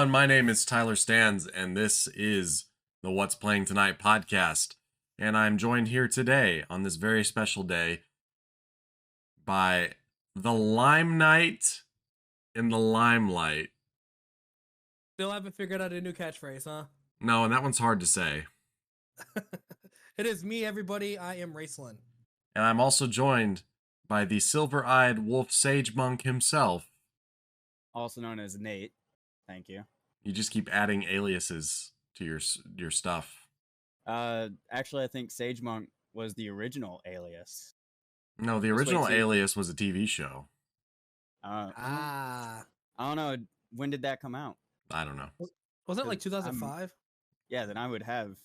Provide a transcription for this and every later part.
everyone. My name is Tyler Stans, and this is the What's Playing Tonight podcast. And I'm joined here today on this very special day by the Lime Knight in the Limelight. Still haven't figured out a new catchphrase, huh? No, and that one's hard to say. It is me, everybody. I am Raceland. And I'm also joined by the silver-eyed wolf sage monk himself. Also known as Nate. Thank you. You just keep adding aliases to your stuff. Actually, I think Sage Monk was the original alias. No, the original alias was a TV show. I don't know. When did that come out? I don't know. Was that like 2005? Yeah, then I would have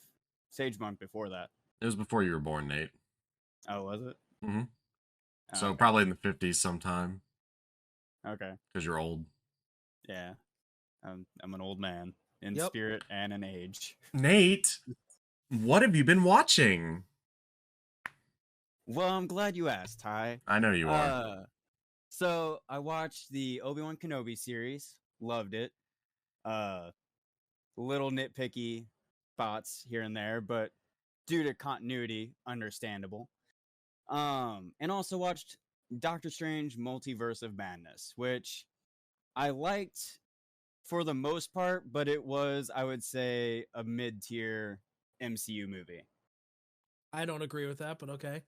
Sage Monk before that. It was before you were born, Nate. Oh, was it? Mm-hmm. Oh, So okay. probably in the 50s sometime. Okay. Because you're old. Yeah. I'm an old man in Yep. spirit and in age. Nate, what have you been watching? Well, I'm glad you asked, Ty. I know you are. So I watched the Obi-Wan Kenobi series. Loved it. Little nitpicky thoughts here and there, but due to continuity, understandable. And also watched Doctor Strange Multiverse of Madness, which I liked for the most part, but it was, I would say, a mid-tier MCU movie. I don't agree with that, but okay.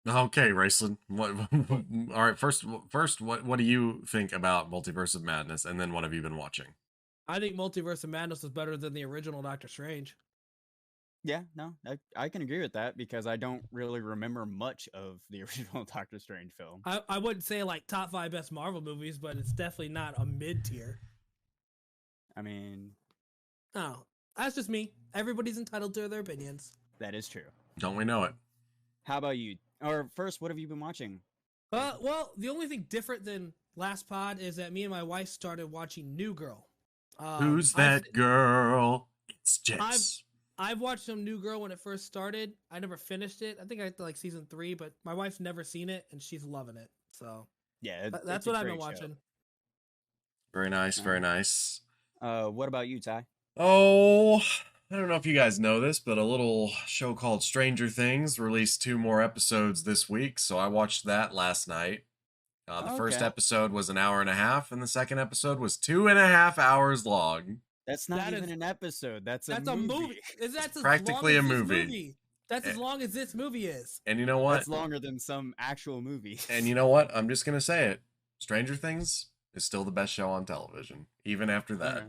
Okay, Raceland. What? All right. First, what do you think about Multiverse of Madness, and then what have you been watching? I think Multiverse of Madness is better than the original Doctor Strange. Yeah, no, I can agree with that because I don't really remember much of the original Doctor Strange film. I wouldn't say like top 5 best Marvel movies, but it's definitely not a mid-tier. I mean, Oh, that's just me. Everybody's entitled to their opinions. that is true. Don't we know it? How about you? Or first, what have you been watching? Well, the only thing different than last pod is that me and my wife started watching New Girl. Who's that girl? It's Jess. I've watched some New Girl when it first started. I never finished it. I think I got to like season 3, but my wife's never seen it and she's loving it. So Yeah, that's what I've been watching. Very nice, very nice. What about you, Ty? Oh, I don't know if you guys know this, but a little show called Stranger Things released 2 more episodes this week, so I watched that last night. The first episode was an hour and a half, and the second episode was 2.5 hours long. That's not even an episode. That's a movie. That's practically a movie. That's as long as this movie is. And you know what? That's longer than some actual movies. And you know what? I'm just going to say it. Stranger Things is still the best show on television, even after that. Okay.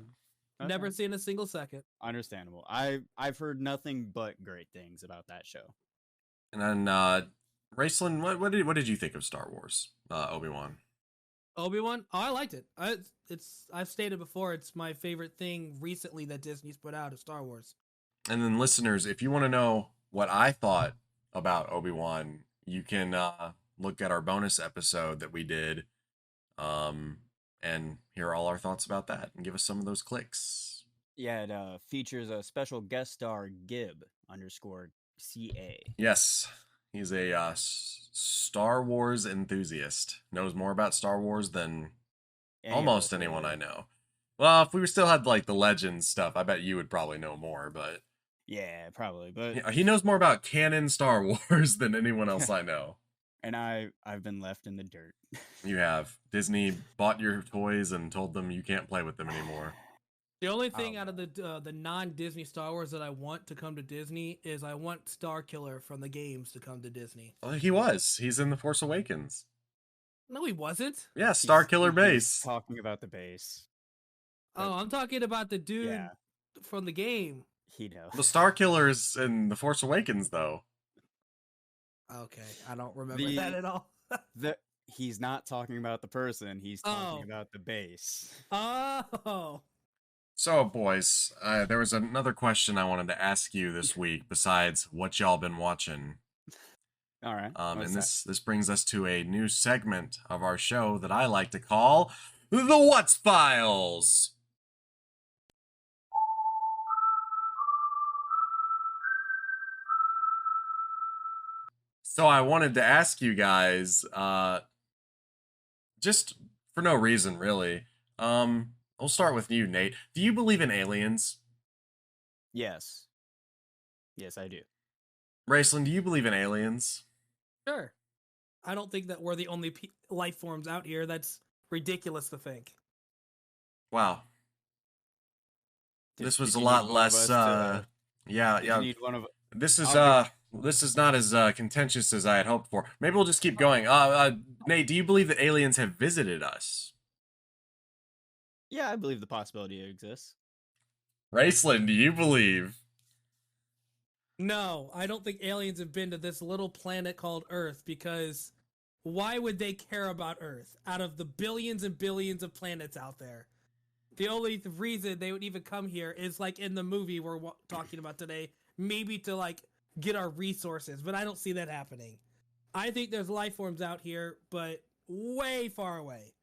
Never seen a single second. Understandable. I've heard nothing but great things about that show. And then, Raceland, what did you think of Star Wars, Obi-Wan? Obi-Wan? Oh, I liked it. I've stated before, it's my favorite thing recently that Disney's put out is Star Wars. And then listeners, if you want to know what I thought about Obi-Wan, you can look at our bonus episode that we did and hear all our thoughts about that and give us some of those clicks. Yeah, it features a special guest star, Gib_CA. Yes, he's a Star Wars enthusiast. Knows more about Star Wars than almost anyone I know. Well, if we still had like the Legends stuff, I bet you would probably know more, but... Yeah, probably, but... Yeah, he knows more about canon Star Wars than anyone else I know. And I've been left in the dirt. You have. Disney bought your toys and told them you can't play with them anymore. The only thing out of the non-Disney Star Wars that I want to come to Disney is I want Starkiller from the games to come to Disney. Well, he was. He's in The Force Awakens. No, he wasn't. Yeah, Starkiller base. Talking about the base. Oh, I'm talking about the dude from the game. He knows. The Starkiller is in The Force Awakens, though. Okay, I don't remember that at all. He's not talking about the person. He's talking about the base. Oh. So, boys, there was another question I wanted to ask you this week besides what y'all been watching. All right. And this brings us to a new segment of our show that I like to call the What's Files. So I wanted to ask you guys, just for no reason really, We'll start with you, Nate. Do you believe in aliens? Yes. Yes, I do. Raceland, do you believe in aliens? Sure. I don't think that we're the only life forms out here. That's ridiculous to think. Wow. This was Did a you lot need one of less. us to- Yeah, Did yeah. you need one of? This is I'll this is not as contentious as I had hoped for. Maybe we'll just keep going. Nate, do you believe that aliens have visited us? Yeah, I believe the possibility exists. Raceland, do you believe? No, I don't think aliens have been to this little planet called Earth, because why would they care about Earth out of the billions and billions of planets out there? The only reason they would even come here is like in the movie we're talking about today, maybe to like get our resources, but I don't see that happening. I think there's life forms out here, but way far away.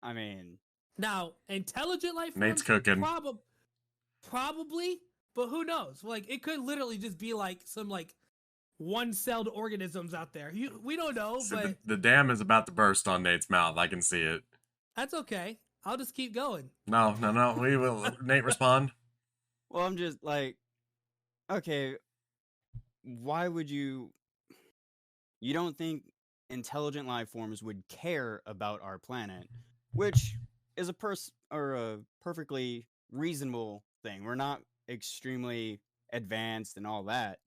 I mean, Now, intelligent life Nate's forms, cooking. probably, but who knows? Like, it could literally just be like some like one-celled organisms out there. We don't know, So but the dam is about to burst on Nate's mouth. I can see it. that's okay. I'll just keep going. No. We will. Nate, respond. well, I'm just like, okay, why would you? You don't think intelligent life forms would care about our planet, which is a perfectly reasonable thing. We're not extremely advanced and all that.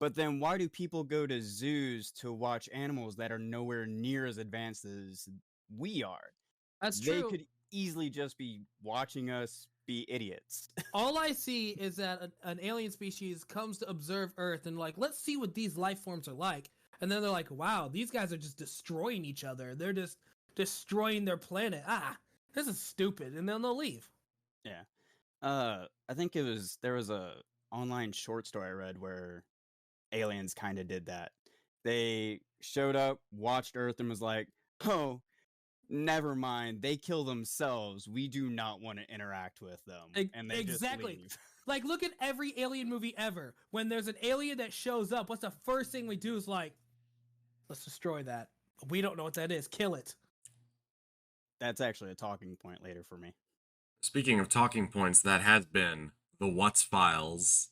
But then why do people go to zoos to watch animals that are nowhere near as advanced as we are? That's They true. could easily just be watching us be idiots. All I see is that an alien species comes to observe Earth and like, let's see what these life forms are like. And then they're like, wow, these guys are just destroying each other. They're just destroying their planet. This is stupid. And then they'll leave. Yeah. I think there was a online short story I read where aliens kind of did that. They showed up, watched Earth, and was like, "Oh, never mind. They kill themselves. We do not want to interact with them." And they Exactly. just leave. Like, look at every alien movie ever. When there's an alien that shows up, what's the first thing we do is like, let's destroy that. We don't know what that is. Kill it. That's actually a talking point later for me. Speaking of talking points, that has been the What's Files.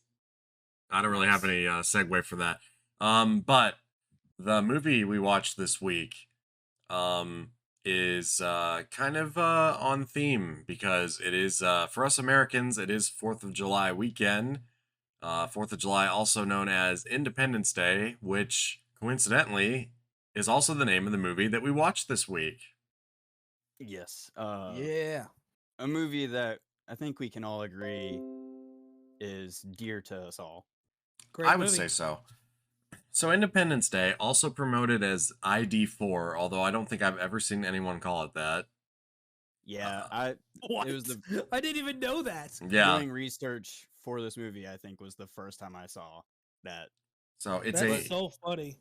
I don't really have any segue for that. But the movie we watched this week is kind of on theme because it is, for us Americans, it is 4th of July weekend. 4th of July, also known as Independence Day, which coincidentally is also the name of the movie that we watched this week. Yes. Yeah. A movie that I think we can all agree is dear to us all. Great I would movie. say so. So Independence Day, also promoted as ID4, although I don't think I've ever seen anyone call it that. Yeah, What? it was the I didn't even know that. Yeah. doing research for this movie, I think was the first time I saw that. So it's That's so funny.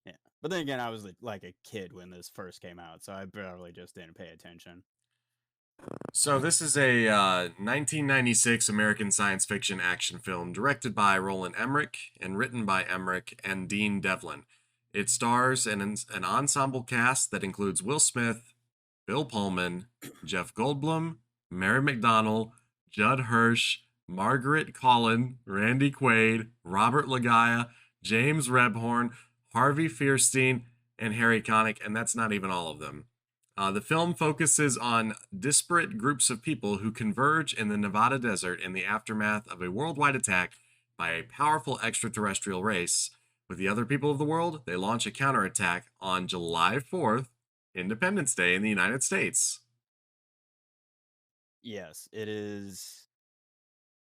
Yeah. But then again, I was like a kid when this first came out, so I barely just didn't pay attention. So this is a 1996 American science fiction action film directed by Roland Emrick and written by Emrick and Dean Devlin. It stars an ensemble cast that includes Will Smith, Bill Pullman, Jeff Goldblum, Mary McDonnell, Judd Hirsch, Margaret Collin, Randy Quaid, Robert Lagaya, James Rebhorn, Harvey Fierstein, and Harry Connick, and that's not even all of them. The film focuses on disparate groups of people who converge in the Nevada desert in the aftermath of a worldwide attack by a powerful extraterrestrial race. With the other people of the world, they launch a counterattack on July 4th, Independence Day in the United States. Yes, it is.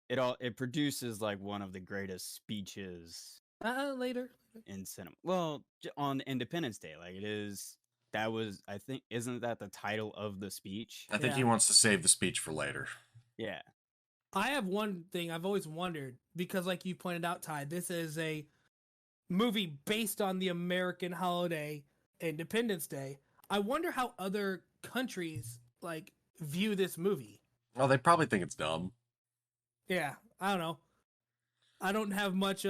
It produces like one of the greatest speeches Later. in cinema. Well, on Independence Day, like it is. That was, I think, isn't that the title of the speech? I think he wants to save the speech for later. Yeah. I have one thing I've always wondered, because like you pointed out, Ty, this is a movie based on the American holiday Independence Day. I wonder how other countries like view this movie. Well, they probably think it's dumb. Yeah, I don't know. I don't have much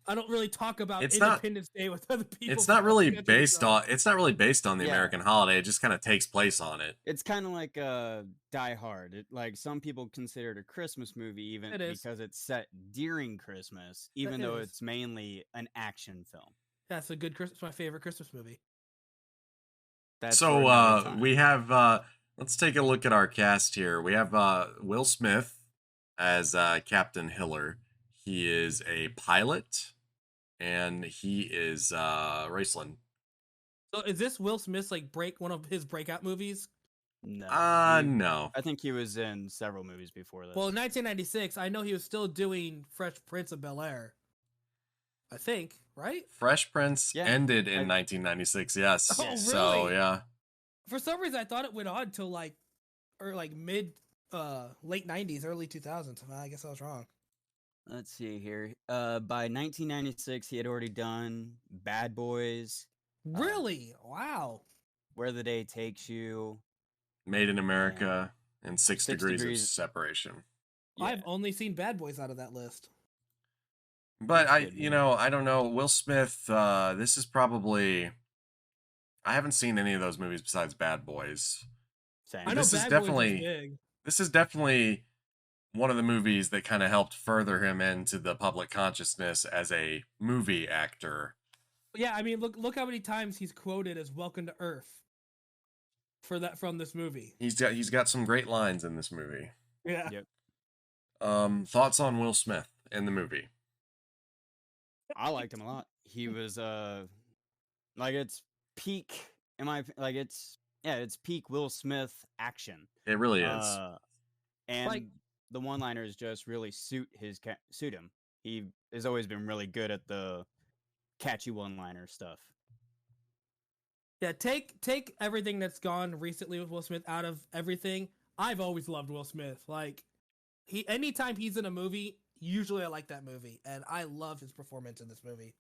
I don't really talk about It's not- Independence Day with other people. It's not really based on. so- It's not really based on the Yeah. American holiday. It just kind of takes place on it. It's kind of like Die Hard. Like some people consider it a Christmas movie, even It is. because it's set during Christmas, even It though is. it's mainly an action film. That's a good Christmas. My favorite Christmas movie. That's for another So time. we have. Let's take a look at our cast here. We have Will Smith as Captain Hiller. He is a pilot, and he is Raceland. So is this Will Smith's like one of his breakout movies? No, No. I think he was in several movies before this. Well, in 1996, I know he was still doing Fresh Prince of Bel-Air. I think, right? Fresh Prince Yeah, ended in 1996. Yes. Oh, really? So yeah. For some reason, I thought it went on till late 90s, early 2000s. I guess I was wrong. Let's see here. By 1996, he had already done Bad Boys, Really? Wow. Where the Day Takes You. Made in America and 6 6 Degrees of Degrees. Separation. Yeah. I've only seen Bad Boys out of that list. But That's good, man. I don't know. Will Smith, this is probably. I haven't seen any of those movies besides Bad Boys. Same. I know This is Bad definitely- Boys was big. This is definitely one of the movies that kind of helped further him into the public consciousness as a movie actor. Yeah, I mean, look how many times he's quoted as "Welcome to Earth" from this movie. He's got some great lines in this movie. Yeah. Yep. Thoughts on Will Smith in the movie? I liked him a lot. He was like it's peak. It's peak Will Smith action. It really is. And Like- the one-liners just really suit him. He has always been really good at the catchy one-liner stuff. Yeah, take everything that's gone recently with Will Smith out of everything. I've always loved Will Smith. Like anytime he's in a movie, usually I like that movie, and I love his performance in this movie.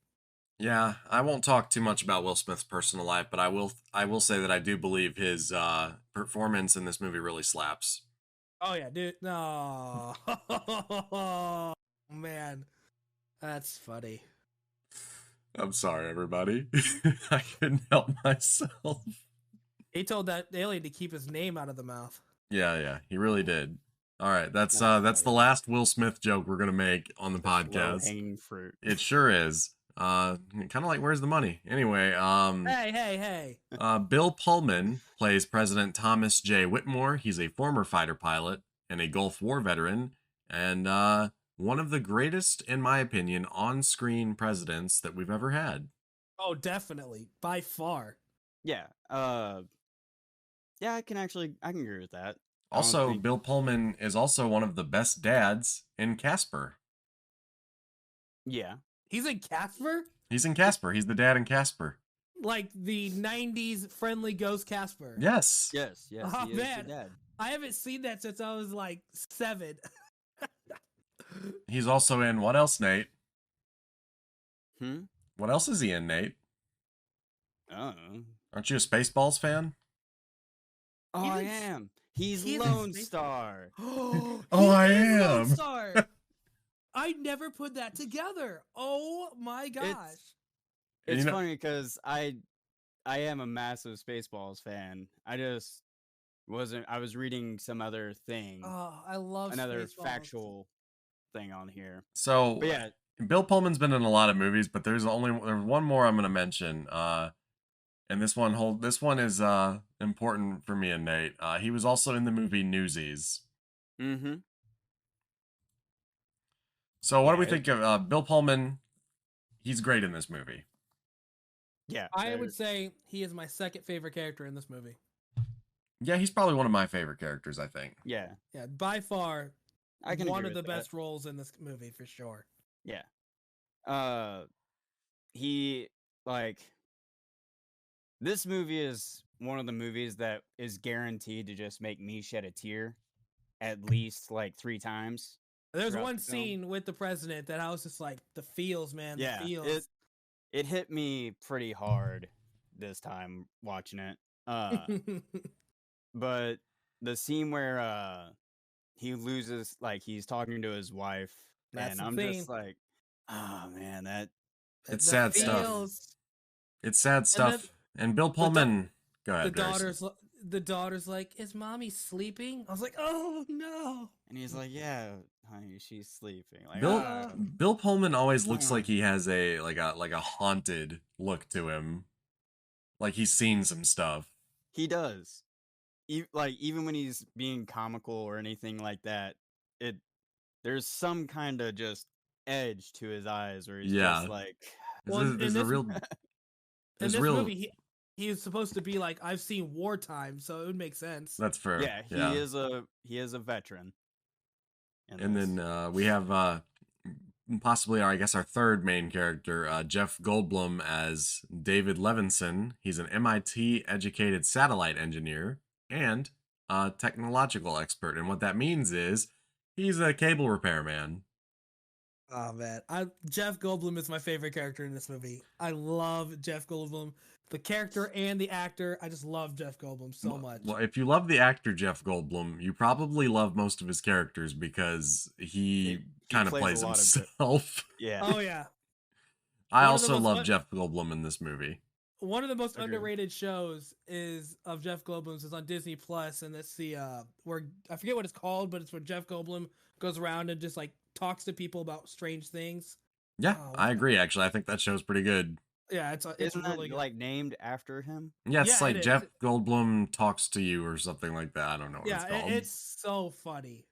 Yeah, I won't talk too much about Will Smith's personal life, but I will say that I do believe his performance in this movie really slaps. Oh yeah, dude. No. Man. That's funny. I'm sorry, everybody. I couldn't help myself. He told that alien to keep his name out of the mouth. Yeah, he really did. All right, that's That's the last Will Smith joke we're gonna make on the podcast. Low-hanging fruit. It sure is. Kind of like Where's the Money? Anyway, Hey. Bill Pullman plays President Thomas J. Whitmore. He's a former fighter pilot and a Gulf War veteran, and one of the greatest, in my opinion, on-screen presidents that we've ever had. Oh, definitely. By far. Yeah. Yeah, I can agree with that. I don't Also, think- Bill Pullman is also one of the best dads in Casper. Yeah. He's in Casper? He's in Casper. He's the dad in Casper. Like the 90s friendly ghost Casper. Yes. Yes. Oh, He is man. the dad. I haven't seen that since I was like 7. He's also in what else, Nate? Hmm. What else is he in, Nate? Oh. Aren't you a Spaceballs fan? Oh, He's I in- am. He's he's in Lone Space- Star. Oh, I he is Lone am. Star. I never put that together. Oh my gosh. And It's you know- funny because I am a massive Spaceballs fan. I just wasn't. I was reading some other thing, Oh, I love another Spaceballs. factual thing on here. So, But yeah, Bill Pullman's been in a lot of movies, but there's one more I'm going to mention. And this one is important for me and Nate. He was also in the movie Newsies. mm-hmm. So what do we Yeah, think of Bill Pullman? He's great in this movie. Yeah, I would say he is my second favorite character in this movie. Yeah, he's probably one of my favorite characters, I think. Yeah, Yeah, by far I can one agree of the with that. best roles in this movie for sure. He this movie is one of the movies that is guaranteed to just make me shed a tear at least like 3 times. There's Throughout one the film. scene with the president that I was just like, the feels, man, the Yeah, feels. it hit me pretty hard this time watching it. But the scene where he loses, like he's talking to his wife, That's and the I'm thing. just like, Oh man, It's The sad stuff. feels. It's sad stuff. And Bill The, Pullman. Go the ahead, Harrison. daughter's like, is mommy sleeping? I was like, oh no. and he's like, "Yeah, honey, she's sleeping." Like, Bill ah, Bill Pullman always looks come like on. he has a haunted look to him. Like he's seen some stuff. He does. Like even when he's being comical or anything like that, it there's some kind of just edge to his eyes where he's just Yeah. like, Well, There's a real in there's this real movie, he is supposed to be like, I've seen wartime, so it would make sense. that's fair. yeah, Yeah. he is a veteran. In And this. then we have possibly I guess our third main character, Jeff Goldblum as David Levinson. He's an MIT educated satellite engineer and a technological expert. And what that means is he's a cable repairman. Oh man, Jeff Goldblum is my favorite character in this movie. I love Jeff Goldblum, the character and the actor. I just love Jeff Goldblum so much. Well, if you love the actor Jeff Goldblum, you probably love most of his characters because he kind of plays a lot of himself. Yeah. Oh yeah. I One of the also most love un- Jeff Goldblum in this movie. One of the most Agreed. underrated shows is of Jeff Goldblum's is on Disney Plus, and it's the where I forget what it's called, but it's where Jeff Goldblum goes around and just like talks to people about strange things. Yeah, Oh, I agree. Actually, I think that show's pretty good. Yeah, it's Isn't really that good. like named after him? Yeah, it's Yeah, like it is. Jeff Goldblum talks to you or something like that. I don't know what it's Yeah, called. it's so funny.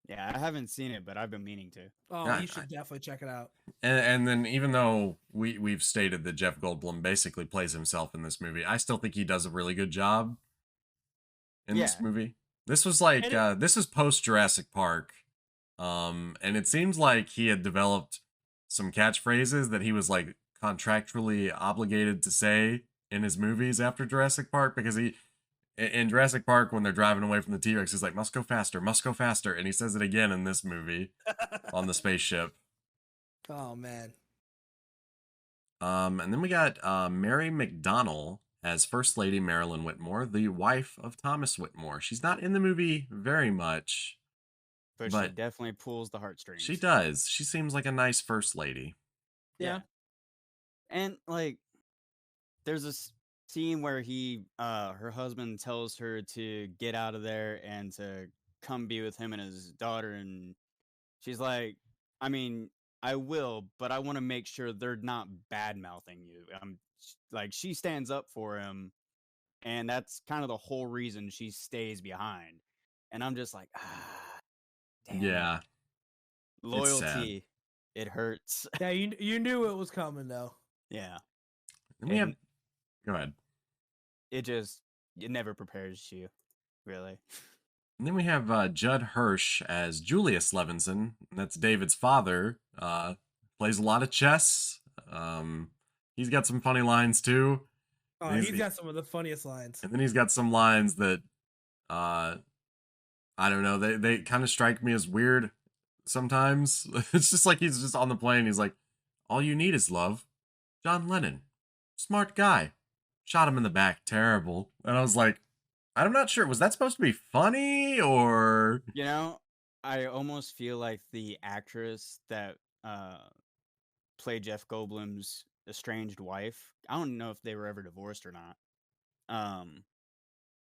Yeah, I haven't seen it, but I've been meaning to. Oh, Yeah, you should definitely check it out. And then even though we've stated that Jeff Goldblum basically plays himself in this movie, I still think he does a really good job in this Yeah. movie. This was like And this is post Jurassic Park. And it seems like he had developed some catchphrases that he was like contractually obligated to say in his movies after Jurassic Park, because he in Jurassic Park when they're driving away from the T-Rex, he's like, must go faster, and he says it again in this movie on the spaceship. Oh man. And then we got Mary McDonnell as First Lady Marilyn Whitmore, the wife of Thomas Whitmore. She's not in the movie very much, But she definitely pulls the heartstrings. she does. She seems like a nice First Lady. Yeah. And like there's a scene where her husband tells her to get out of there and to come be with him and his daughter, and she's like, I mean, I will, but I want to make sure they're not bad mouthing you. Like she stands up for him, and that's kind of the whole reason she stays behind. And I'm just like, damn. Yeah. Loyalty. It hurts. Yeah, you knew it was coming though. Yeah. And we have. Go ahead. It never prepares you, really. And then we have Judd Hirsch as Julius Levinson. That's David's father. Plays a lot of chess. He's got some funny lines too. Oh, he's got some of the funniest lines. And then he's got some lines that, I don't know, they kind of strike me as weird sometimes. It's just like he's just on the plane. He's like, all you need is love. John Lennon. Smart guy. Shot him in the back. Terrible. And I was like, I'm not sure. Was that supposed to be funny or? You know, I almost feel like the actress that played Jeff Goldblum's estranged wife. I don't know if they were ever divorced or not. I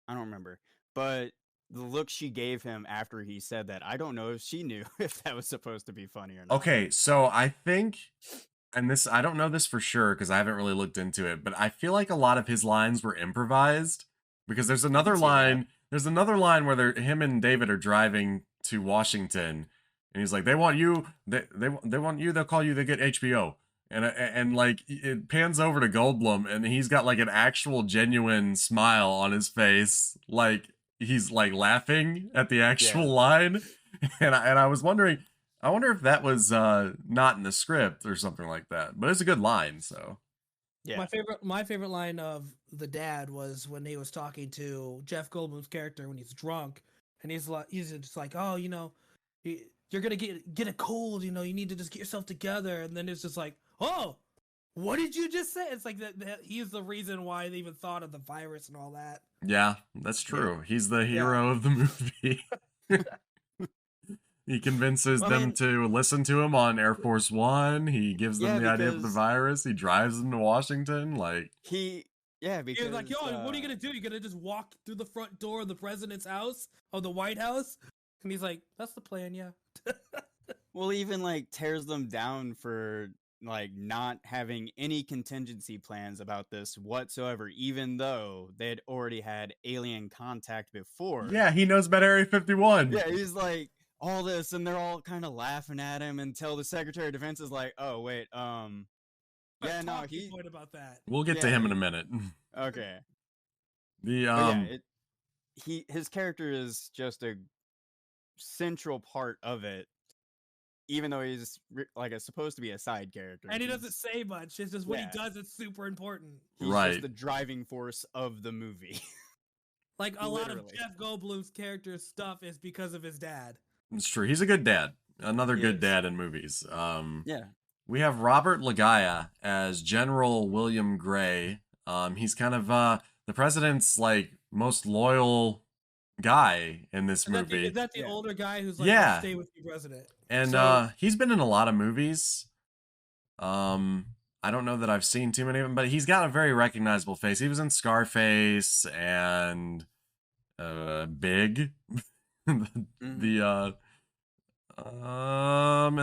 don't remember. But the look she gave him after he said that, I don't know if she knew if that was supposed to be funny or not. Okay, so I think, and this, I don't know this for sure because I haven't really looked into it, but I feel like a lot of his lines were improvised, because there's another line. There's another line where him and David are driving to Washington, and he's like, "They want you. They want you. They'll call you. They get HBO." And like it pans over to Goldblum, and he's got like an actual genuine smile on his face, like he's like laughing at the actual line. And I was wondering, I wonder if that was not in the script or something like that. But it's a good line, so. Yeah. My favorite line of the dad was when he was talking to Jeff Goldblum's character when he's drunk, and he's just like, oh, you know, you're gonna get a cold, you know, you need to just get yourself together. And then it's just like, oh, what did you just say? It's like that he's the reason why they even thought of the virus and all that. Yeah, that's true. He's the hero of the movie. He convinces them to listen to him on Air Force One. He gives them the idea of the virus. He drives them to Washington. Like because he was like, "Yo, what are you gonna do? You gonna just walk through the front door of the president's house, of the White House?" And he's like, "That's the plan, yeah." Well, even like tears them down for like not having any contingency plans about this whatsoever, even though they'd already had alien contact before. Yeah, he knows about Area 51. Yeah, he's like all this, and they're all kind of laughing at him until the Secretary of Defense is like, "Oh wait, yeah, no, he point about that. We'll get to him in a minute." Okay. His character is just a central part of it, even though he's like supposed to be a side character, and he doesn't say much. It's just what he does is super important. He's just the driving force of the movie. Like a lot of Jeff Goldblum's character stuff is because of his dad. It's true. He's a good dad. Another good dad in movies. We have Robert Lagaya as General William Gray. He's kind of the president's like most loyal guy in this movie. Is that the older guy who's like, "I'll stay with you, president"? And he's been in a lot of movies. I don't know that I've seen too many of them, but he's got a very recognizable face. He was in Scarface and Big. And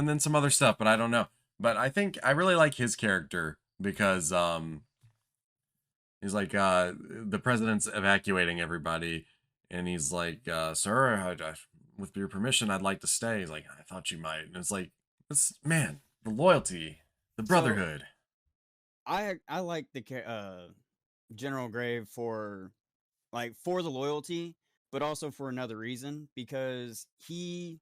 then some other stuff, but I don't know. But I really like his character because he's like the president's evacuating everybody, and he's like, "Sir, with your permission, I'd like to stay." He's like, "I thought you might." And it's like, the loyalty, the brotherhood. So, I like the General Gray for the loyalty, but also for another reason, because he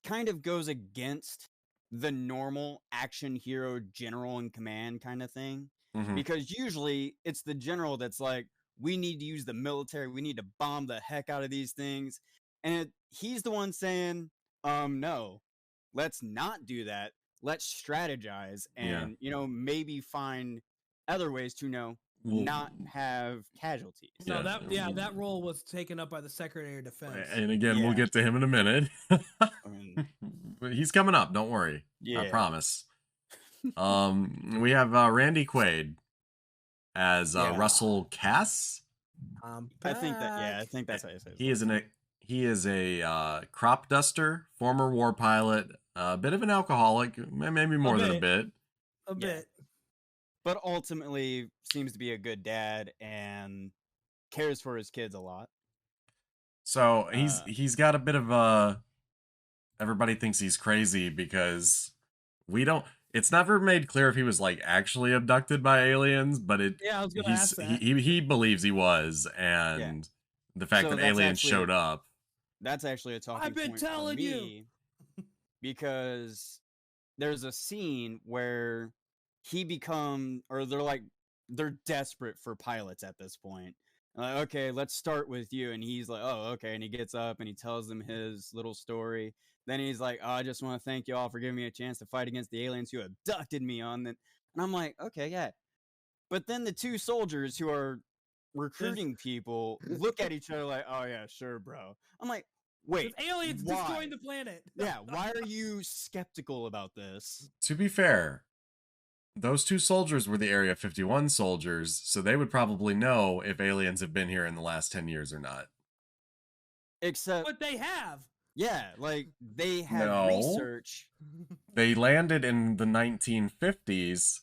kind of goes against the normal action hero general in command kind of thing. Mm-hmm. Because usually it's the general that's like, we need to use the military, we need to bomb the heck out of these things. And he's the one saying, no, let's not do that. Let's strategize and, maybe find other ways to, not have casualties. No, that role was taken up by the Secretary of Defense. And again, we'll get to him in a minute. He's coming up, don't worry. I promise. We have Randy Quaid as Russell Cass. I think that's how you say it. He is a crop duster, former war pilot, a bit of an alcoholic, maybe more than a bit. A bit. But ultimately seems to be a good dad and cares for his kids a lot. So he's got a bit of everybody thinks he's crazy because it's never made clear if he was like actually abducted by aliens, but I was gonna ask that. He believes he was, and the fact that aliens showed up. That's actually a talking point. I've been telling you. Because there's a scene where they're desperate for pilots at this point. Like, okay, let's start with you. And he's like, oh, okay. And he gets up and he tells them his little story. Then he's like, oh, I just want to thank you all for giving me a chance to fight against the aliens who abducted me And I'm like, okay, yeah. But then the two soldiers who are recruiting people look at each other like, oh, yeah, sure, bro. I'm like, wait, aliens destroying the planet. Yeah, why are you skeptical about this? To be fair, those two soldiers were the Area 51 soldiers, so they would probably know if aliens have been here in the last 10 years or not. But they have. Yeah, like they have research. They landed in the 1950s,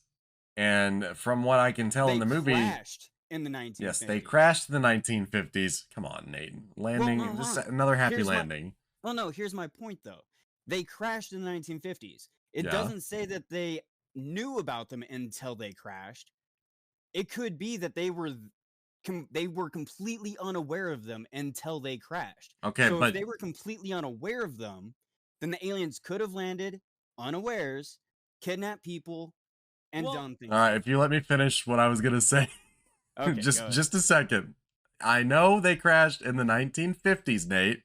and from what I can tell in the movie, crashed in the 1950s. Yes, they crashed in the 1950s. Come on, Nate. Landing, just another happy landing. Here's my point, though. They crashed in the 1950s. It doesn't say that they knew about them until they crashed. It could be that they were completely unaware of them until they crashed. Okay, so if they were completely unaware of them, then the aliens could have landed unawares, kidnapped people, and done things. All right, if you let me finish what I was gonna say. Okay, just a second. I know they crashed in the 1950s, Nate.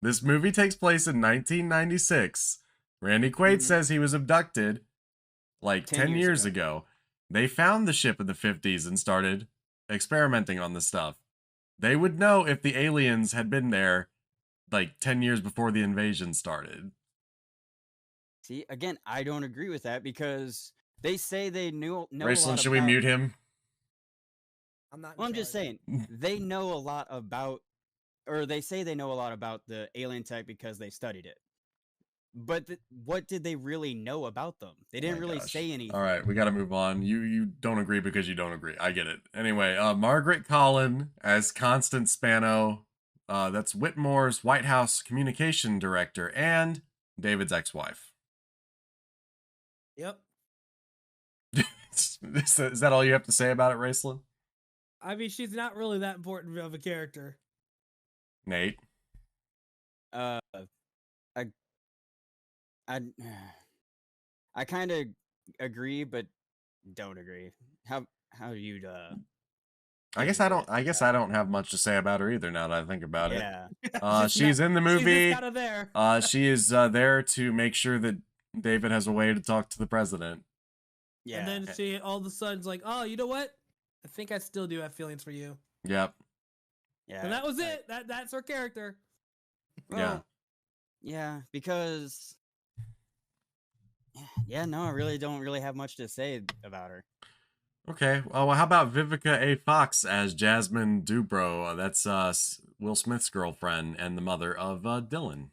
This movie takes place in 1996. Randy Quaid says he was abducted like 10 years ago. They found the ship in the 50s and started experimenting on the stuff. They would know if the aliens had been there like 10 years before the invasion started. See, again, I don't agree with that because they say they know a Raceland, lot should we about. mute him? I'm not. Well, I'm just saying they know a lot about, or they say they know a lot about the alien tech because they studied it. But what did they really know about them? They didn't really say anything. All right, we got to move on. You don't agree because you don't agree. I get it. Anyway, Margaret Collin as Constance Spano. That's Whitmore's White House communication director and David's ex-wife. Yep. Is that all you have to say about it, Raceland? I mean, she's not really that important of a character. Nate? I kind of agree, but don't agree. How do you I guess I don't have much to say about her either. Now that I think about it. She's in the movie. She's just there. She is there to make sure that David has a way to talk to the president. Yeah. And then she all of a sudden's like, "Oh, you know what? I think I still do have feelings for you." Yep. Yeah. And that was it. That's her character. Well, yeah. Yeah, because no, I really don't have much to say about her. Okay. Well, how about Vivica A. Fox as Jasmine Dubrow? That's Will Smith's girlfriend and the mother of Dylan.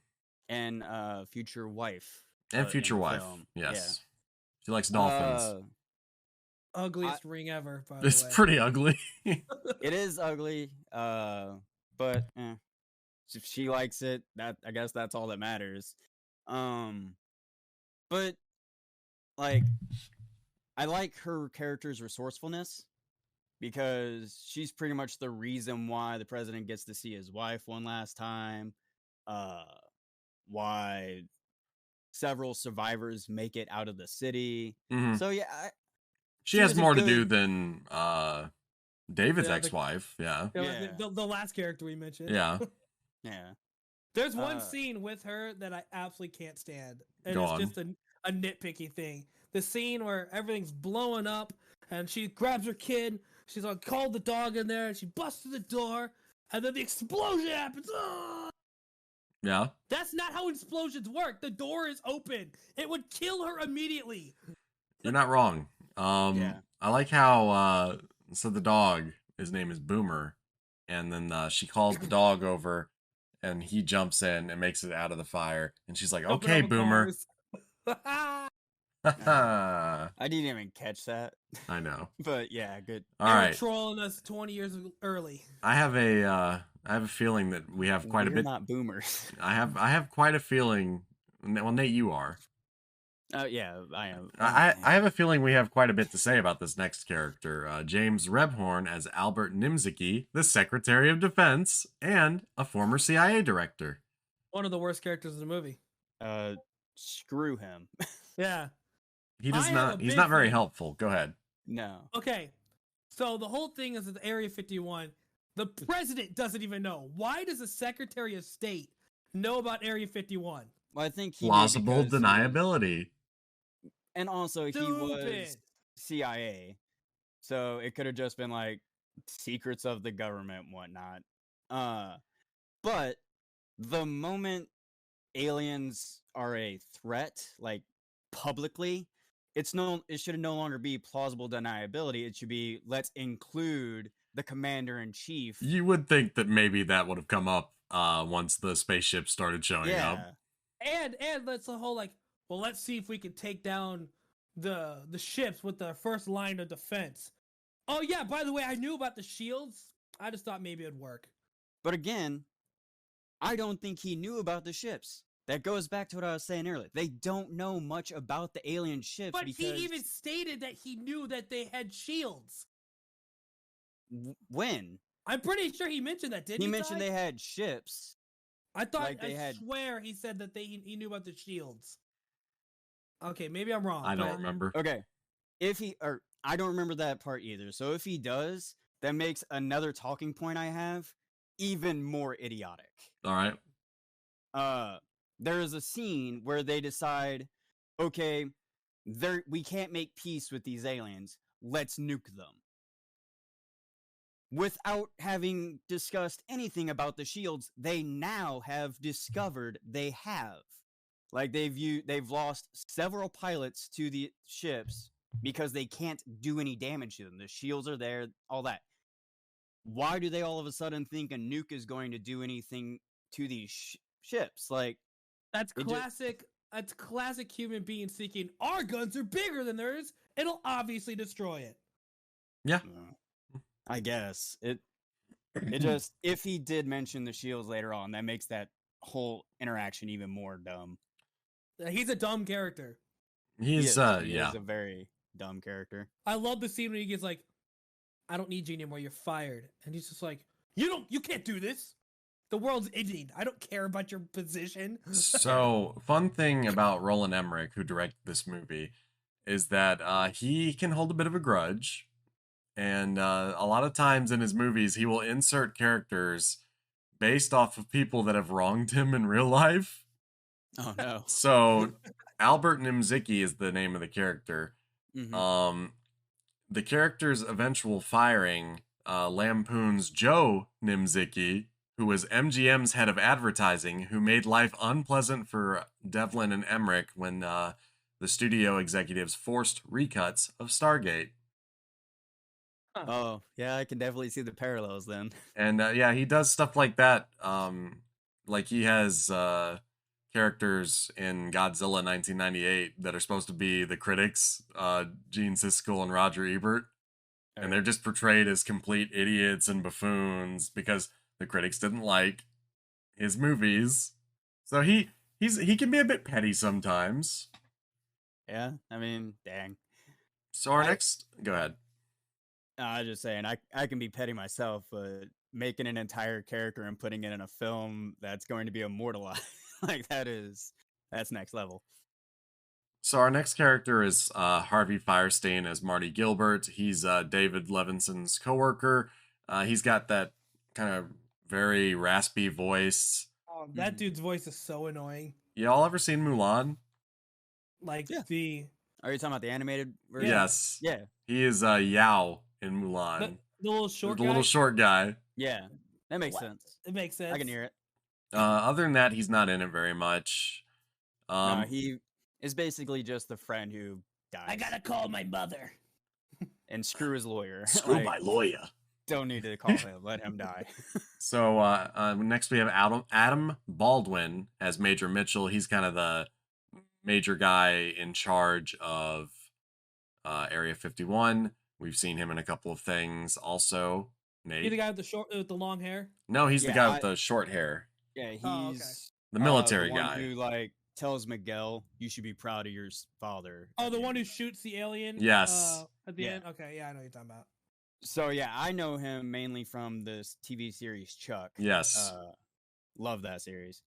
And future wife. And future wife. Film. Yes. Yeah. She likes dolphins. Ugliest ring ever, by the way. It's pretty ugly. It is ugly. But if she likes it, I guess that's all that matters. But like, I like her character's resourcefulness because she's pretty much the reason why the president gets to see his wife one last time. Why several survivors make it out of the city. Mm-hmm. So yeah, she has more to do than David's ex-wife. Yeah. The last character we mentioned. Yeah. Yeah. There's one scene with her that I absolutely can't stand. And Go it's on. just a nitpicky thing. The scene where everything's blowing up and she grabs her kid. She's like, called the dog in there and she busts through the door. And then the explosion happens. Oh! Yeah. That's not how explosions work. The door is open. It would kill her immediately. You're not wrong. Yeah. I like how so the dog, his name is Boomer, and then she calls the dog over and he jumps in and makes it out of the fire and she's like, "Okay, Boomer." I didn't even catch that. I know. But yeah, good. All right. Trolling us 20 years early. I have a feeling that we have quite a bit. Not boomers. I have quite a feeling. Well, Nate, you are. Oh yeah, I am. I have a feeling we have quite a bit to say about this next character, James Rebhorn as Albert Nimzicki, the Secretary of Defense and a former CIA director. One of the worst characters in the movie. Screw him. Yeah. He's not very helpful. Go ahead. No. Okay. So the whole thing is at Area 51. The president doesn't even know. Why does the Secretary of State know about Area 51? Well, I think plausible deniability. And also he was CIA. So it could have just been like secrets of the government and whatnot. But the moment aliens are a threat, like publicly, it should no longer be plausible deniability. It should be, let's include the commander-in-chief. You would think that maybe that would have come up once the spaceship started showing up. And that's the whole like, well, let's see if we can take down the ships with the first line of defense. Oh yeah, by the way, I knew about the shields. I just thought maybe it'd work. But again, I don't think he knew about the ships. That goes back to what I was saying earlier. They don't know much about the alien ships. But he even stated that he knew that they had shields. When? I'm pretty sure he mentioned that, didn't he? He mentioned they had ships. I thought, like I swear he said that he knew about the shields. Okay, maybe I'm wrong. I don't remember. Okay. I don't remember that part either. So if he does, that makes another talking point I have even more idiotic. All right. There is a scene where they decide, okay, we can't make peace with these aliens. Let's nuke them. without having discussed anything about the shields they now have discovered they have. Like they've lost several pilots to the ships because they can't do any damage to them. The shields are there, all that. Why do they all of a sudden think a nuke is going to do anything to these ships? Like, that's classic. That's classic human beings thinking our guns are bigger than theirs. It'll obviously destroy it. Yeah, I guess it just, if he did mention the shields later on, that makes that whole interaction even more dumb. He's a dumb character. He is a very dumb character. I love the scene when he gets like, I don't need you anymore, you're fired. And he's just like, you can't do this. The world's ending. I don't care about your position. So, fun thing about Roland Emmerich, who directed this movie, is that he can hold a bit of a grudge. And a lot of times in his movies, he will insert characters based off of people that have wronged him in real life. Oh, no. So, Albert Nimzicki is the name of the character. Mm-hmm. The character's eventual firing lampoons Joe Nimzicki, who was MGM's head of advertising, who made life unpleasant for Devlin and Emmerich when the studio executives forced recuts of Stargate. Oh, yeah, I can definitely see the parallels then. And yeah, he does stuff like that. Like he has characters in Godzilla 1998 that are supposed to be the critics, Gene Siskel and Roger Ebert. And they're just portrayed as complete idiots and buffoons because the critics didn't like his movies. So he can be a bit petty sometimes. Yeah, I mean, dang. So our next... Go ahead. I was just saying, I can be petty myself, but making an entire character and putting it in a film that's going to be immortalized, like that's next level. So our next character is Harvey Fierstein as Marty Gilbert. He's David Levinson's coworker. He's got that kind of very raspy voice. Oh, that dude's voice is so annoying. Y'all ever seen Mulan? Like Are you talking about the animated version? Yes. Yeah. He is Yao in Mulan. The little short the guy? little short guy. Yeah. That makes sense. It makes sense. I can hear it. Other than that, he's not in it very much. No, he is basically just the friend who dies. I gotta call my mother. And screw his lawyer. Screw my lawyer. Don't need to call him. Let him die. So next we have Adam Baldwin as Major Mitchell. He's kind of the major guy in charge of Area 51. We've seen him in a couple of things also. Nate. He's the guy with the long hair? No, he's the guy with the short hair. Yeah, he's the military the one guy who tells Miguel, "You should be proud of your father." Oh, the one who shoots the alien. Yes. At the end. Okay, yeah, I know what you're talking about. So yeah, I know him mainly from this TV series Chuck. Yes. Love that series.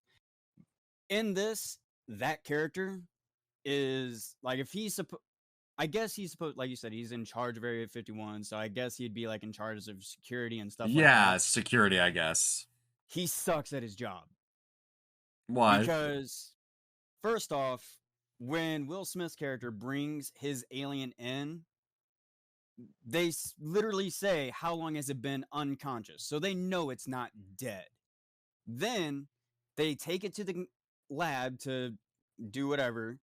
In this, that character is like, if he's I guess he's supposed, like you said, he's in charge of Area 51, so I guess he'd be like in charge of security and stuff like that. Yeah, security, I guess. He sucks at his job. Why? Because, first off, when Will Smith's character brings his alien in, they literally say, how long has it been unconscious? So they know it's not dead. Then they take it to the lab to do whatever,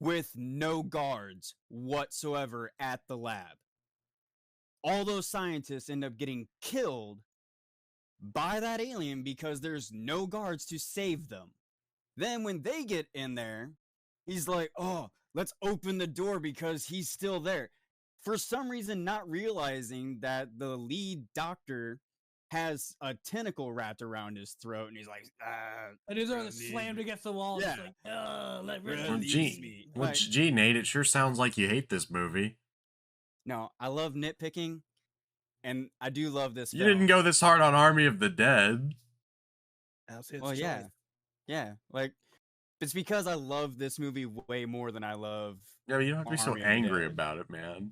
with no guards whatsoever at the lab. All those scientists end up getting killed by that alien because there's no guards to save them. Then when they get in there, he's like, oh, let's open the door because he's still there. For some reason, not realizing that the lead doctor has a tentacle wrapped around his throat, and he's like, and he's slammed against the wall. Yeah. Gee, Nate, it sure sounds like you hate this movie. No, I love nitpicking, and I do love this film. You didn't go this hard on Army of the Dead. Well, yeah. Yeah, like, it's because I love this movie way more than I love... Yeah, but you don't have to be so angry about it, man.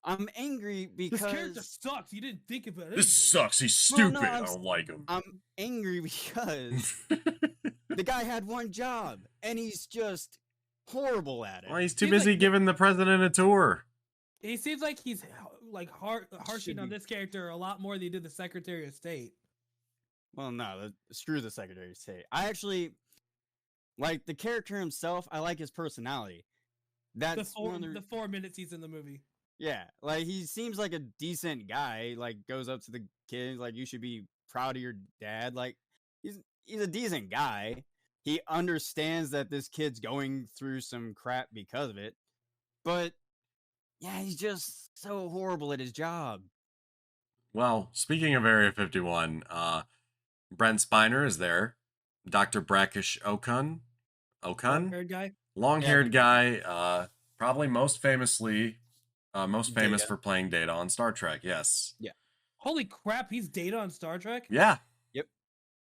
I'm angry because... This character sucks. You didn't think about it. This sucks. He's stupid. I don't like him. I'm angry because the guy had one job, and he's just horrible at it. Well, he's too busy giving the president a tour. He seems like he's harshing on this character a lot more than he did the Secretary of State. Well, no, screw the Secretary of State. I actually like the character himself. I like his personality. That's the 4 minutes he's in the movie. Yeah, like he seems like a decent guy. Like goes up to the kids, like you should be proud of your dad. Like he's a decent guy. He understands that this kid's going through some crap because of it. But yeah, he's just so horrible at his job. Well, speaking of Area 51, Brent Spiner is there. Dr. Brackish Okun. Long-haired guy? Long-haired guy. Probably most famous Data. for playing Data on Star Trek, yes. Yeah. Holy crap, he's Data on Star Trek? Yeah. Yep.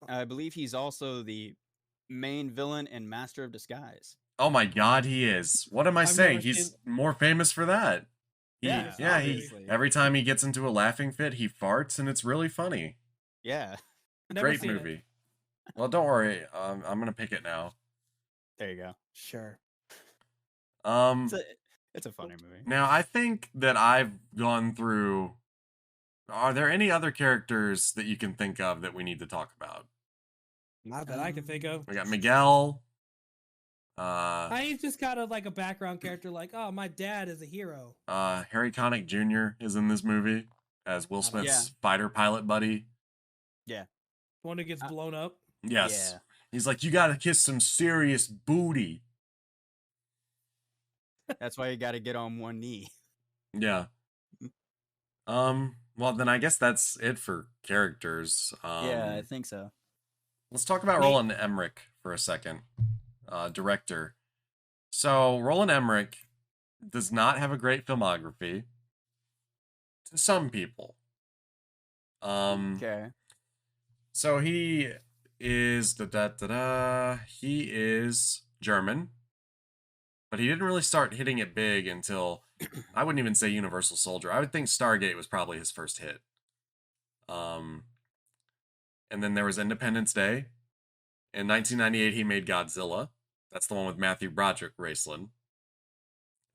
I believe he's also the main villain in Master of Disguise. Oh my god, he is. What am I saying? He's more famous for that. He every time he gets into a laughing fit, he farts, and it's really funny. Yeah. Great movie. Well, don't worry. I'm gonna pick it now. There you go. Sure. It's a funny movie. Now, I think that I've gone through... Are there any other characters that you can think of that we need to talk about? Not that I can think of. We got Miguel. He's just kind of like a background character, like, oh, my dad is a hero. Harry Connick Jr. is in this movie as Will Smith's fighter pilot buddy. Yeah. One who gets blown up. Yes. Yeah. He's like, you gotta kiss some serious booty. That's why you gotta get on one knee. Yeah. Well, then I guess that's it for characters. Yeah, I think so. Let's talk about Roland Emmerich for a second. Director. So, Roland Emmerich does not have a great filmography. To some people. Okay. So he is he is German. But he didn't really start hitting it big until, I wouldn't even say Universal Soldier. I would think Stargate was probably his first hit. And then there was Independence Day. In 1998, he made Godzilla. That's the one with Matthew Broderick Raceland.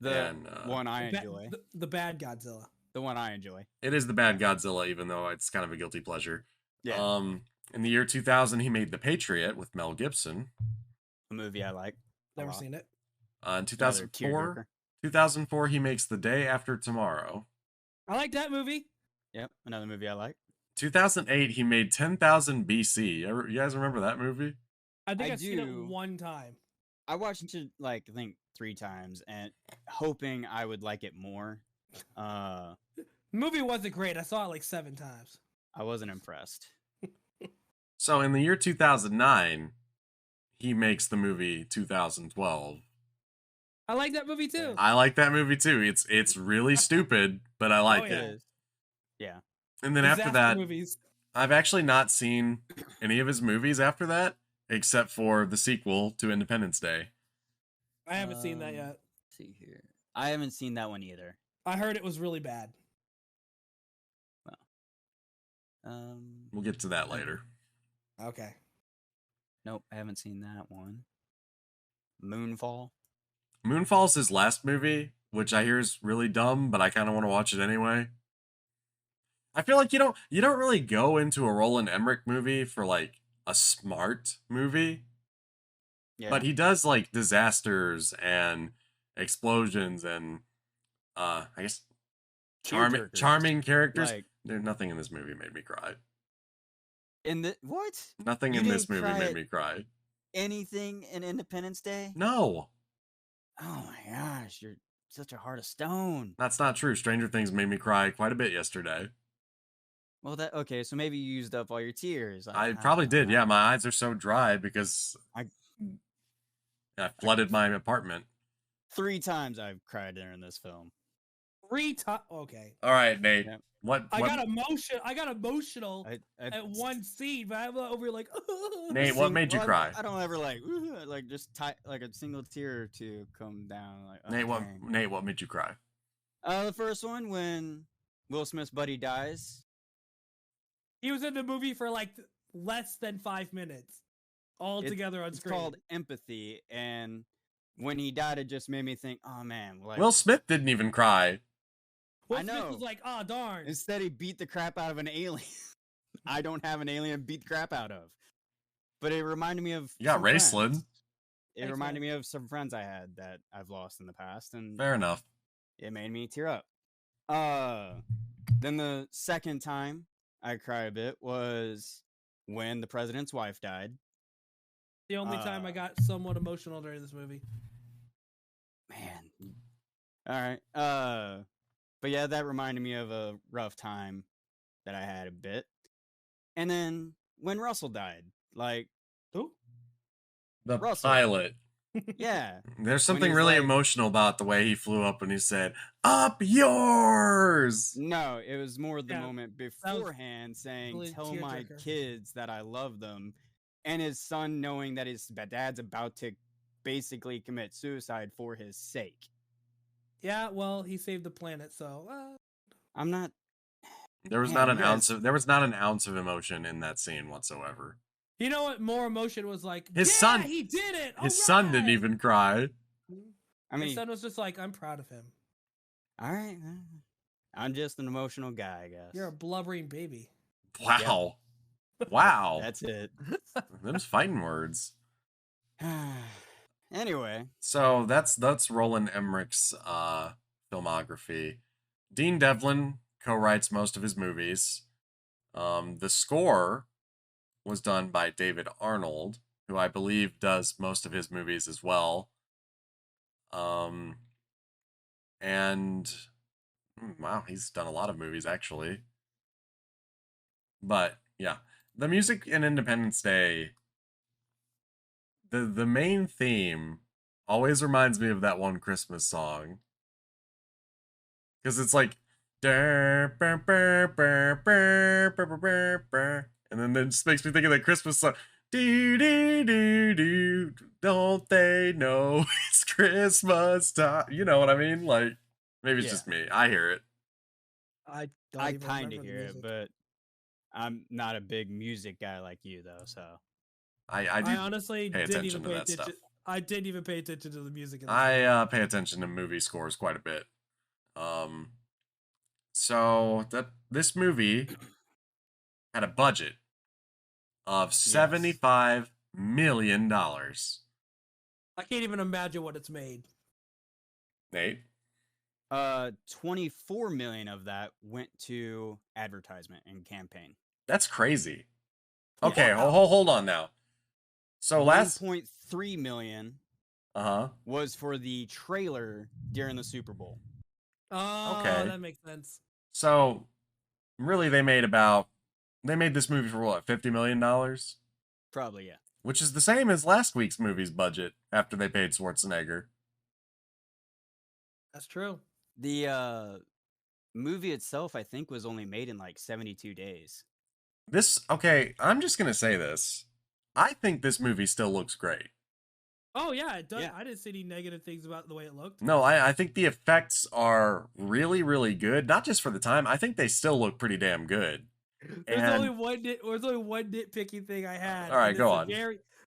The one I enjoy. The bad Godzilla. The one I enjoy. It is the bad Godzilla, even though it's kind of a guilty pleasure. Yeah. In the year 2000, he made The Patriot with Mel Gibson. A movie I like. Never seen it. In 2004, he makes The Day After Tomorrow. I like that movie. Yep, another movie I like. 2008, he made 10,000 BC. You guys remember that movie? I think I've seen it one time. I watched it I think 3 times, and hoping I would like it more. The movie wasn't great. I saw it 7 times. I wasn't impressed. So in the year 2009, he makes the movie 2012. I like that movie too. I like that movie too. It's really stupid, but I like it. Yeah. And then after that, movies. I've actually not seen any of his movies after that, except for the sequel to Independence Day. I haven't seen that yet. Let's see here. I haven't seen that one either. I heard it was really bad. Well, we'll get to that later. Okay. Nope, I haven't seen that one. Moonfall. Moonfall's his last movie, which I hear is really dumb, but I kind of want to watch it anyway. I feel like you don't really go into a Roland Emmerich movie for a smart movie. Yeah. But he does disasters and explosions and I guess charming characters. There's nothing in this movie made me cry. What? Nothing in this movie made me cry. Anything in Independence Day? No. Oh my gosh, you're such a heart of stone. That's not true. Stranger Things made me cry quite a bit yesterday. Well, okay, so maybe you used up all your tears. I probably did. Yeah, my eyes are so dry because I flooded my apartment. 3 times I've cried during this film. 3 times? Okay. All right, Nate. Yep. What? I got emotional at one scene, but I'm over Nate, what made you cry? I don't ever just a single tear or two come down. Nate, what made you cry? The first one when Will Smith's buddy dies. He was in the movie for less than 5 minutes, all together on screen. It's called Empathy, and when he died, it just made me think, oh man, Will Smith didn't even cry. Will I Smith know. was like, "Oh darn!" Instead, he beat the crap out of an alien. I don't have an alien to beat the crap out of. But it reminded me of You got some friends. Raceland. It Thanks, reminded man. me of some friends I had that I've lost in the past, and Fair enough. it made me tear up. Then the second time I cried a bit was when the president's wife died. The only time I got somewhat emotional during this movie. Man. All right. But yeah, that reminded me of a rough time that I had a bit. And then when Russell died, like, Who? The Russell. pilot. Yeah. There's something really like, emotional about the way he flew up and he said, "Up yours!" No, it was more the Yeah, moment beforehand saying, "Tell my tearjerker. kids that I love them," and his son knowing that his dad's about to basically commit suicide for his sake. Yeah, well, he saved the planet, so I'm not. There was Man, not an you guys- ounce of there was not an ounce of emotion in that scene whatsoever. you know what? More emotion was like, His yeah, son- he did it. His son didn't even cry. I mean, His son was just like, I'm proud of him. all right. I'm just an emotional guy, I guess. You're a blubbering baby. Wow. Wow. That's it. Them's fighting words. Anyway, So that's Roland Emmerich's filmography. Dean Devlin co-writes most of his movies. The score was done by David Arnold, who I believe does most of his movies as well. And wow, he's done a lot of movies actually. But yeah, the music in Independence Day, the main theme always reminds me of that one Christmas song. Because it's like, and then it just makes me think of that Christmas song. Do do do do. Don't they know it's Christmas time? You know what I mean? Like, maybe it's just me. I hear it. I kind of hear it, but I'm not a big music guy like you, though. So I do. I honestly pay didn't attention even to pay that attention. stuff. I didn't even pay attention to the music. In I pay attention to movie scores quite a bit. So this movie had a budget of $75 million. I can't even imagine what it's made. Nate? 24 million of that went to advertisement and campaign. That's crazy. Okay, Yeah. hold on now. So last 1.3 million was for the trailer during the Super Bowl. Oh, Okay. that makes sense. So really they made this movie for what, $50 million? Probably, yeah. Which is the same as last week's movie's budget after they paid Schwarzenegger. That's true. The movie itself, I think, was only made in like 72 days. I'm just going to say this. I think this movie still looks great. Oh, yeah, it does. Yeah. I didn't see any negative things about the way it looked. No, I think the effects are really, really good. Not just for the time. I think they still look pretty damn good. There's only one nitpicky thing I had. All right, and go on.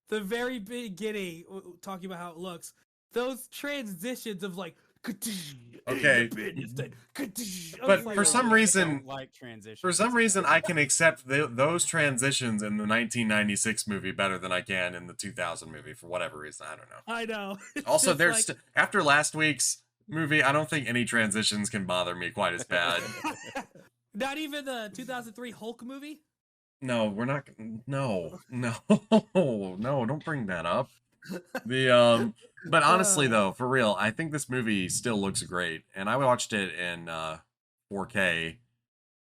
The very beginning, talking about how it looks. Those transitions of like, okay, but for some reason, like transitions. For some reason, I can accept those transitions in the 1996 movie better than I can in the 2000 movie for whatever reason. I don't know. I know. Also, there's after last week's movie, I don't think any transitions can bother me quite as bad. Not even the 2003 Hulk movie? No, we're not. No, don't bring that up. But honestly, though, for real, I think this movie still looks great, and I watched it in 4K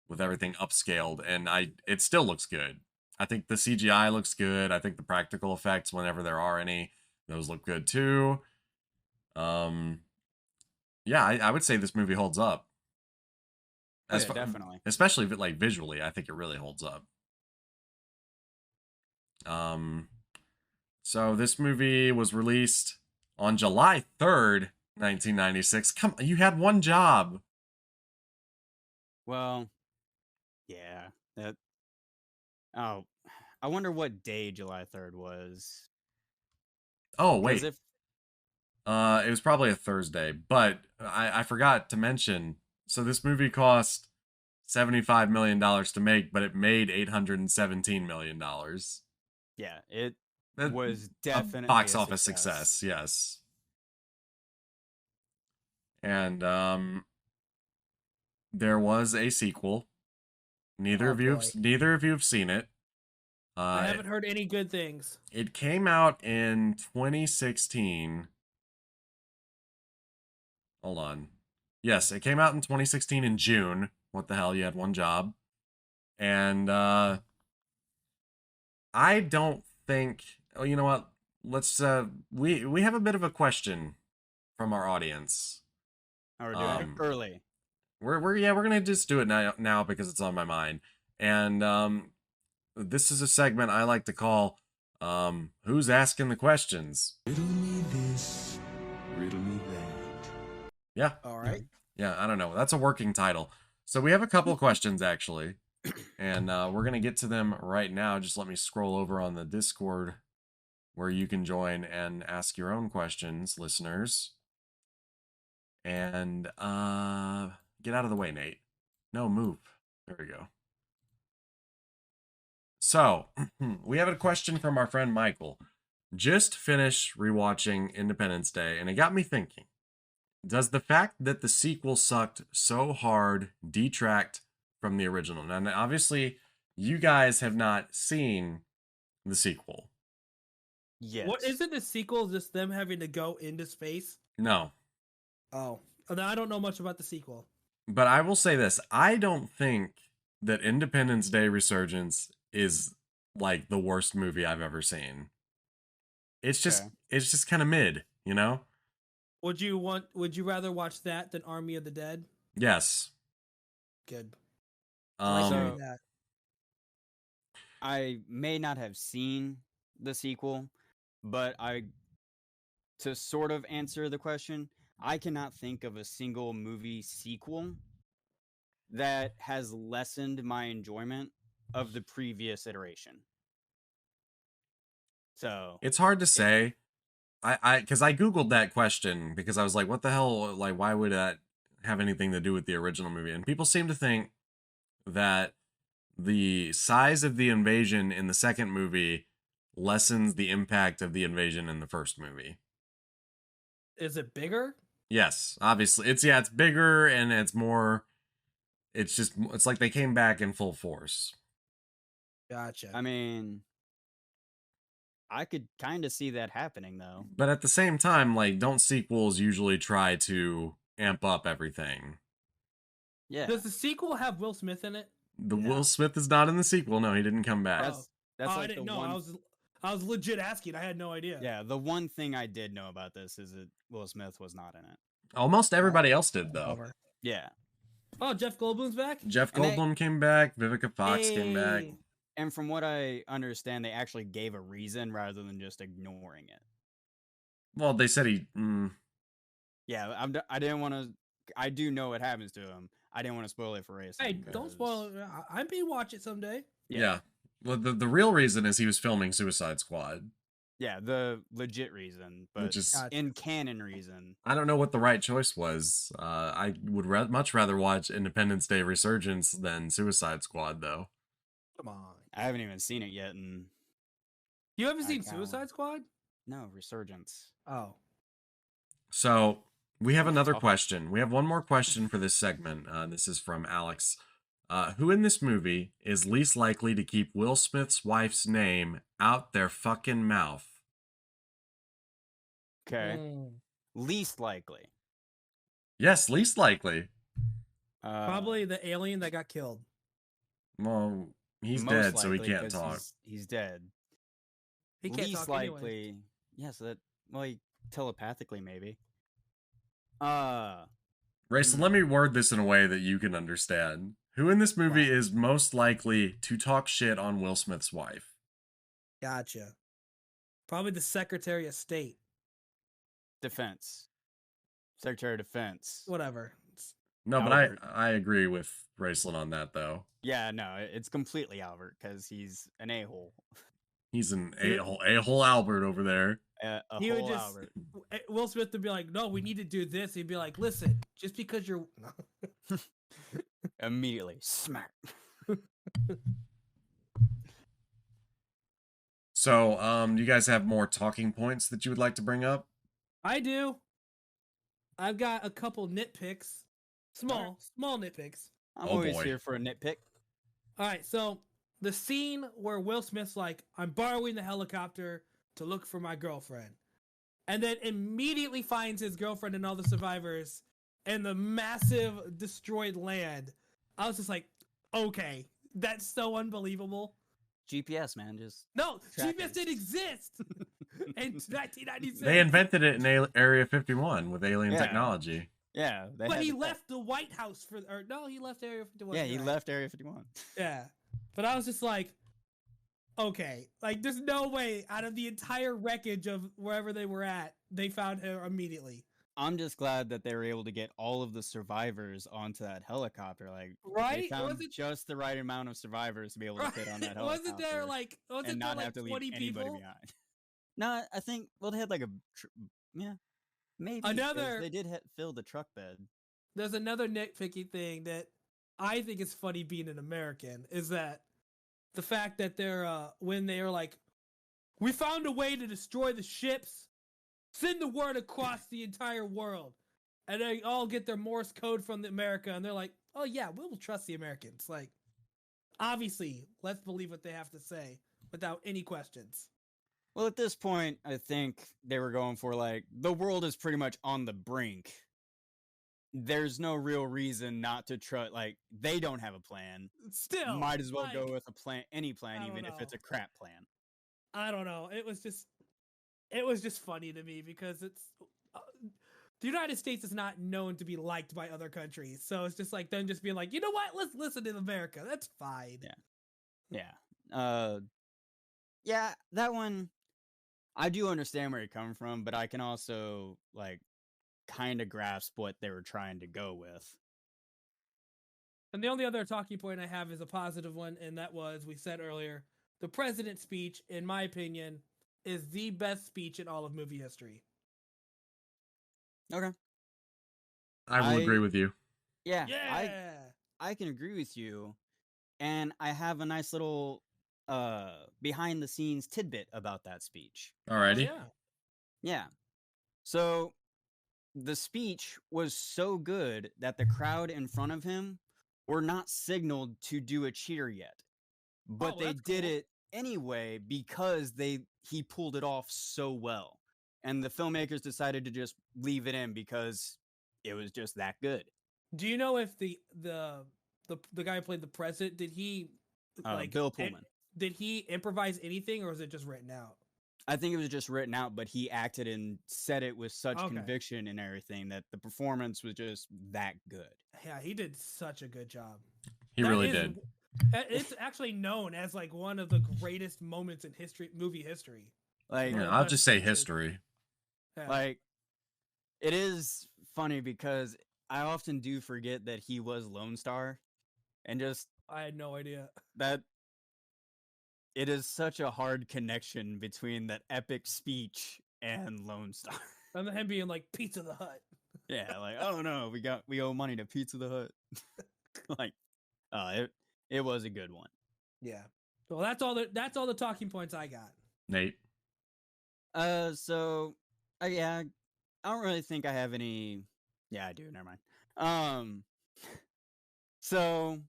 with everything upscaled, and it still looks good. I think the CGI looks good. I think the practical effects, whenever there are any, those look good too. Yeah, I would say this movie holds up. Definitely. Especially like visually, I think it really holds up. So this movie was released on July 3rd, 1996. Come on, you had one job. Well, yeah. I wonder what day July 3rd was. Oh, wait. It was probably a Thursday, but I forgot to mention So this movie cost $75 million to make, but it made $817 million. Yeah, it That- was a definitely box a office success, yes. And there was a sequel. Neither Oh, of you boy. have seen it. I haven't heard any good things. It came out in 2016. Hold on. Yes, it came out in 2016 in June. What the hell? You had one job. And I don't think. Oh, you know what? Let's. We have a bit of a question from our audience. We're doing it early. We're gonna just do it now because it's on my mind. And this is a segment I like to call Who's Asking the Questions? Riddle me this, riddle me that. Yeah. All right. Yeah, I don't know. That's a working title. So we have a couple of questions actually. And we're gonna get to them right now. Just let me scroll over on the Discord where you can join and ask your own questions, listeners. And get out of the way, Nate. No, move. There we go. So, we have a question from our friend Michael. Just finished rewatching Independence Day, and it got me thinking. Does the fact that the sequel sucked so hard detract from the original? Now, obviously, you guys have not seen the sequel. Yes. What isn't the sequel just them having to go into space? No. Oh, I don't know much about the sequel. But I will say this. I don't think that Independence Day Resurgence is like the worst movie I've ever seen. It's just kind of mid, you know? Would you rather watch that than Army of the Dead? Yes. Good. So, I may not have seen the sequel, but to sort of answer the question, I cannot think of a single movie sequel that has lessened my enjoyment of the previous iteration. So it's hard to say. Because I Googled that question because I was like, what the hell? Like, why would that have anything to do with the original movie? And people seem to think that the size of the invasion in the second movie lessens the impact of the invasion in the first movie. Is it bigger? Yes, obviously. It's bigger and it's more. It's like they came back in full force. Gotcha. I mean, I could kind of see that happening though. But at the same time, like, don't sequels usually try to amp up everything? Yeah. Does the sequel have Will Smith in it? Will Smith is not in the sequel. No, he didn't come back. That's like I didn't know. I was legit asking. I had no idea. Yeah, the one thing I did know about this is that Will Smith was not in it. Almost everybody else did, though. Over. Yeah. Oh, Jeff Goldblum's back? Jeff Goldblum came back. Vivica Fox came back. And from what I understand, they actually gave a reason rather than just ignoring it. Well, they said he... Yeah, I didn't want to... I do know what happens to him. I didn't want to spoil it for Race. Hey, don't spoil it. I may watch it someday. Yeah. Well, the real reason is he was filming Suicide Squad. Yeah, the legit reason, but Which is, in canon reason. I don't know what the right choice was. I would much rather watch Independence Day Resurgence than Suicide Squad, though. Come on. I haven't even seen it yet, and You haven't seen Suicide Squad? no, Resurgence. Oh. So, we have another question. We have one more question for this segment. This is from Alex. Who in this movie is least likely to keep Will Smith's wife's name out their fucking mouth? Okay. Least likely. Yes, least likely. Probably the alien that got killed. Well, he's most dead, so he likely, can't 'cause talk. He's dead. He can't Least talk likely. anyway. Yes, that like telepathically maybe. Rayson, let me word this in a way that you can understand. Who in this movie is most likely to talk shit on Will Smith's wife? Gotcha. Probably the Secretary of State. Defense. Secretary of Defense. Whatever. No, Albert. but I agree with Raceland on that, though. Yeah, no, it's completely Albert because he's an a-hole. He's an a-hole Albert over there. He would whole just Albert. Will Smith would be like, "No, we need to do this." He'd be like, "Listen, just because you're Immediately, smack. So, you guys have more talking points that you would like to bring up? I do. I've got a couple nitpicks. Small nitpicks. I'm Oh, always boy. here for a nitpick. All right, so the scene where Will Smith's like, I'm borrowing the helicopter to look for my girlfriend, and then immediately finds his girlfriend and all the survivors in the massive destroyed land. I was just like, okay, that's so unbelievable. GPS, man, just No, track GPS it. didn't exist in 1996. They invented it in Area 51 with alien Yeah. technology. Yeah, they But had he the- left the White House for, or no, he left Area 51. Yeah, you're he right. left Area 51. Yeah, but I was just like, okay, like there's no way out of the entire wreckage of wherever they were at, they found her immediately. I'm just glad that they were able to get all of the survivors onto that helicopter. Like, Right? they found Wasn't- just the right amount of survivors to be able to fit on that helicopter. Wasn't there like, wasn't and there not like have to leave 20 anybody people? behind? No, I think, well, they had like yeah, maybe. 'cause Another- They did fill the truck bed. There's another nitpicky thing that I think is funny being an American is that the fact that they're when they're like, we found a way to destroy the ships, send the word across the entire world, and they all get their Morse code from America, and they're like, oh yeah, we will trust the Americans. Like, obviously, let's believe what they have to say without any questions. Well, at this point, I think they were going for like, the world is pretty much on the brink. There's no real reason not to trust. Like, they don't have a plan. Still, Might as well like, go with any I plan, don't even if it's know. a crap plan. I don't know. It was just funny to me because it's the United States is not known to be liked by other countries, so it's just like them just being like, you know what? Let's listen to America. That's fine. Yeah. Yeah, that one, I do understand where you're coming from, but I can also like kind of grasp what they were trying to go with. And the only other talking point I have is a positive one, and that was, we said earlier, the president's speech, in my opinion, is the best speech in all of movie history. Okay. I will agree with you. Yeah. Yeah. I can agree with you, and I have a nice little behind the scenes tidbit about that speech. Alrighty. Yeah. Yeah. So the speech was so good that the crowd in front of him were not signaled to do a cheer yet. But Oh, they that's did cool. it anyway because he pulled it off so well. And the filmmakers decided to just leave it in because it was just that good. Do you know if the guy who played the president, did he Bill Pullman. did he improvise anything, or was it just written out? I think it was just written out, but he acted and said it with such Okay. conviction and everything that the performance was just that good. Yeah, he did such a good job. He That really is- did. It's actually known as like one of the greatest moments in movie history. Like, Yeah, I'll just say history. Yeah. like it is funny because I often do forget that he was Lone Star, and just I had no idea. that it is such a hard connection between that epic speech and Lone Star. And then him being like Pizza the Hut. Yeah, like, oh no, we owe money to Pizza the Hut. Like, it was a good one. Yeah. Well, that's all the talking points I got. Nate. So, yeah, I don't really think I have any. Yeah, I do. Never mind. So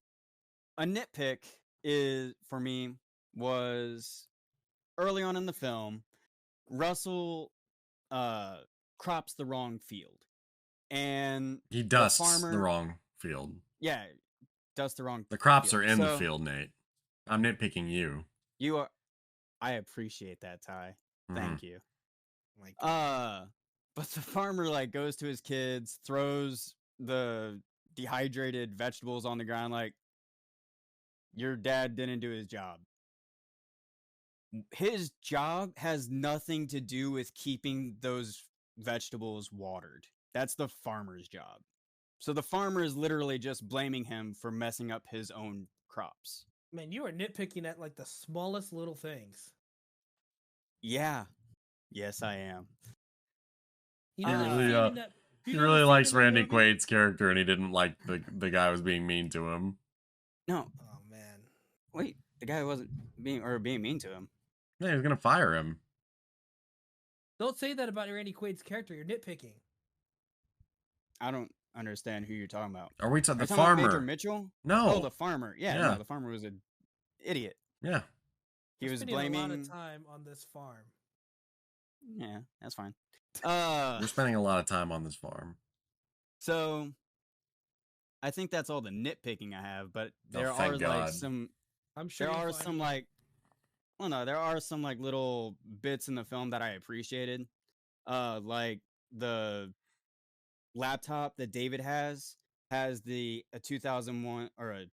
a nitpick is for me was early on in the film, Russell crops the wrong field, and He dusts the farmer- wrong field. yeah, does the wrong. The crops field. are in the So, field, Nate. I'm nitpicking you. You are. I appreciate that, Ty. Thank you. Like, But the farmer like goes to his kids, throws the dehydrated vegetables on the ground, like, your dad didn't do his job. His job has nothing to do with keeping those vegetables watered. That's the farmer's job. So the farmer is literally just blaming him for messing up his own crops. man, you are nitpicking at like the smallest little things. Yeah. Yes, I am. You He know, really, saving that He really likes Randy Quaid's character, and he didn't like the guy who was being mean to him. No. Oh man. Wait, the guy wasn't being mean to him. Yeah, he's gonna fire him. Don't say that about Randy Quaid's character. You're nitpicking. I don't understand who you're talking about. Are we talking the talking about farmer? Major Mitchell? No. Oh, the farmer. Yeah, Yeah. no, the farmer was an idiot. Yeah. He was blaming a lot of time on this farm. Yeah, that's fine. We're spending a lot of time on this farm. So I think that's all the nitpicking I have, but there thank are God. like some I'm sure there you'll are find some it. like well no, there are some like little bits in the film that I appreciated. Like the laptop that David has the 2001 or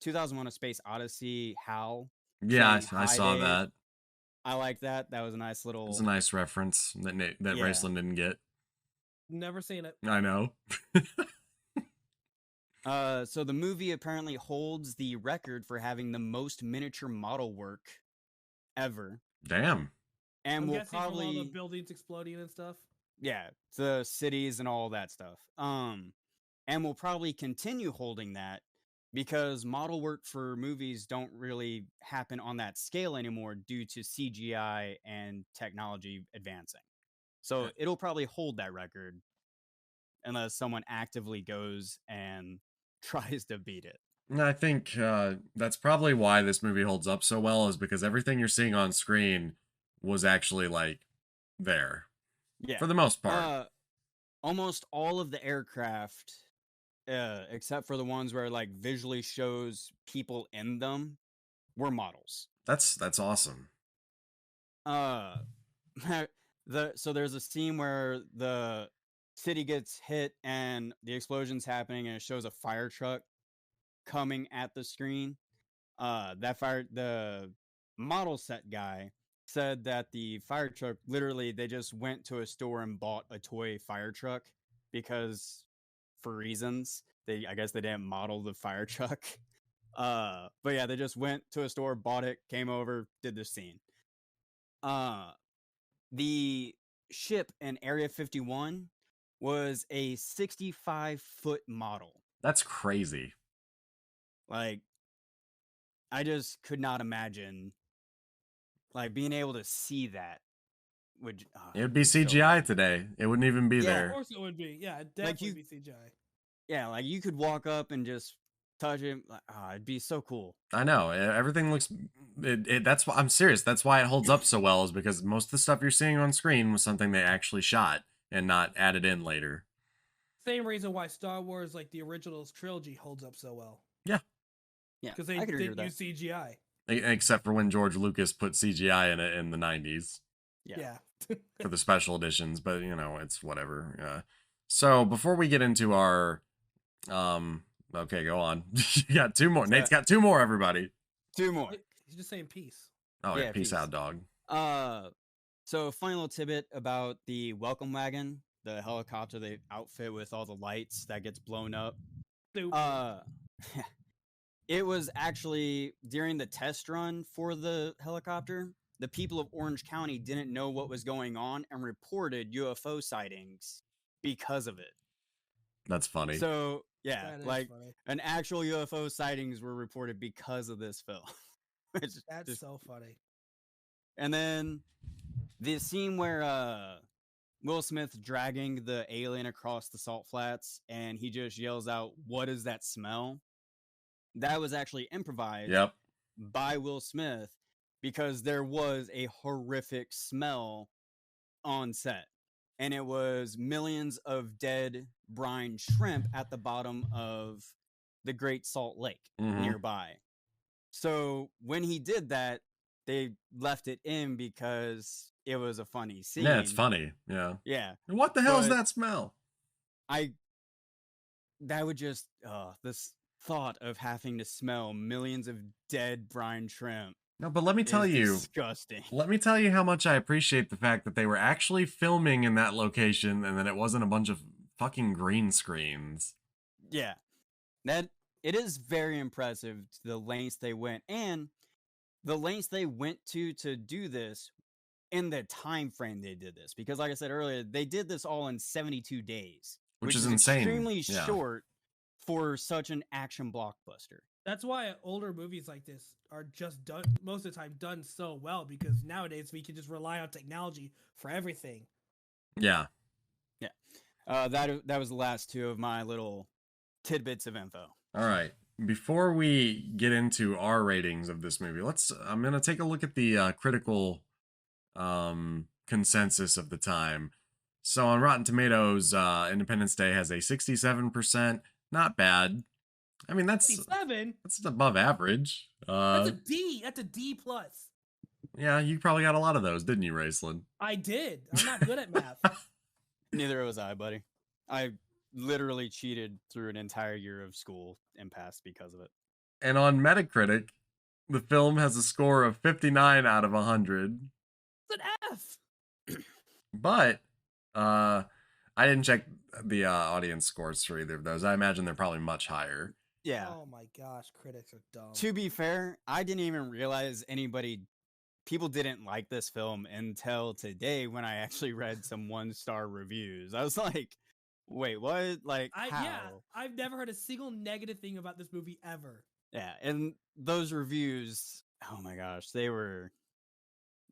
2001 A Space Odyssey HAL. Yeah, saying, I "Hi, saw Dave." that. I like that. That was a nice little It's a nice reference that Yeah. Raceland didn't get. Never seen it. I know. So the movie apparently holds the record for having the most miniature model work ever. Damn. And I'm we'll guessing from all probably the buildings exploding and stuff. yeah, the cities and all that stuff. And we'll probably continue holding that because model work for movies don't really happen on that scale anymore due to CGI and technology advancing. So it'll probably hold that record unless someone actively goes and tries to beat it. And I think that's probably why this movie holds up so well, is because everything you're seeing on screen was actually like there. Yeah. For the most part. Almost all of the aircraft, except for the ones where like visually shows people in them, were models. That's awesome. So there's a scene where the city gets hit and the explosion's happening and it shows a fire truck coming at the screen. The model set guy said that the fire truck, literally they just went to a store and bought a toy fire truck because for reasons I guess they didn't model the fire truck. But yeah, they just went to a store, bought it, came over, did the scene. The ship in Area 51 was a 65-foot model. That's crazy. Like, I just could not imagine like being able to see that. It would be CGI today. It wouldn't even be Of there. course it would be. Yeah, it'd definitely be CGI. Yeah, like you could walk up and just touch it. Like, it'd be so cool. I know. Everything looks. That's why I'm serious. That's why it holds up so well, is because most of the stuff you're seeing on screen was something they actually shot and not added in later. Same reason why Star Wars, like the originals trilogy, holds up so well. Yeah. Yeah, because they didn't use CGI. Except for when George Lucas put CGI in it in the 90s. Yeah. For the special editions, but you know, it's whatever. So before we get into our okay, go on. You got two more. Nate's got two more, everybody. Two more. He's just saying peace. Oh yeah, peace out, dog. So final tidbit about the welcome wagon, the helicopter they outfit with all the lights that gets blown up. It was actually during the test run for the helicopter, the people of Orange County didn't know what was going on and reported UFO sightings because of it. That's funny. So, yeah, like funny. an actual UFO sightings were reported because of this film. That's so funny. And then the scene where Will Smith dragging the alien across the salt flats and he just yells out, "What is that smell?" That was actually improvised by Will Smith because there was a horrific smell on set. And it was millions of dead brine shrimp at the bottom of the Great Salt Lake nearby. So when he did that, they left it in because it was a funny scene. Yeah, it's funny. Yeah. Yeah. What the hell is that smell? That would just, this thought of having to smell millions of dead brine shrimp. No, but let me tell you, disgusting. Let me tell you how much I appreciate the fact that they were actually filming in that location and that it wasn't a bunch of fucking green screens. Yeah. That it is very impressive the lengths they went, and the lengths they went to do this in the time frame they did this, because like I said earlier, they did this all in 72 days, which is insane. Extremely short for such an action blockbuster. That's why older movies like this are just done most of the time done so well, because nowadays we can just rely on technology for everything. Yeah. That was the last two of my little tidbits of info. All right. Before we get into our ratings of this movie, I'm going to take a look at the critical consensus of the time. So on Rotten Tomatoes, Independence Day has a 67%. Not bad. I mean, that's above average. That's a D. That's a D+. Yeah, you probably got a lot of those, didn't you, Raceland? I did. I'm not good at math. Neither was I, buddy. I literally cheated through an entire year of school and passed because of it. And on Metacritic, the film has a score of 59 out of 100. It's an F. But I didn't check the audience scores for either of those. I imagine they're probably much higher. Yeah. Oh my gosh, critics are dumb. To be fair, I didn't even realize people didn't like this film until today when I actually read some 1-star reviews. I was like, wait, what? Like, how? Yeah, I've never heard a single negative thing about this movie ever. Yeah, and those reviews, oh my gosh, they were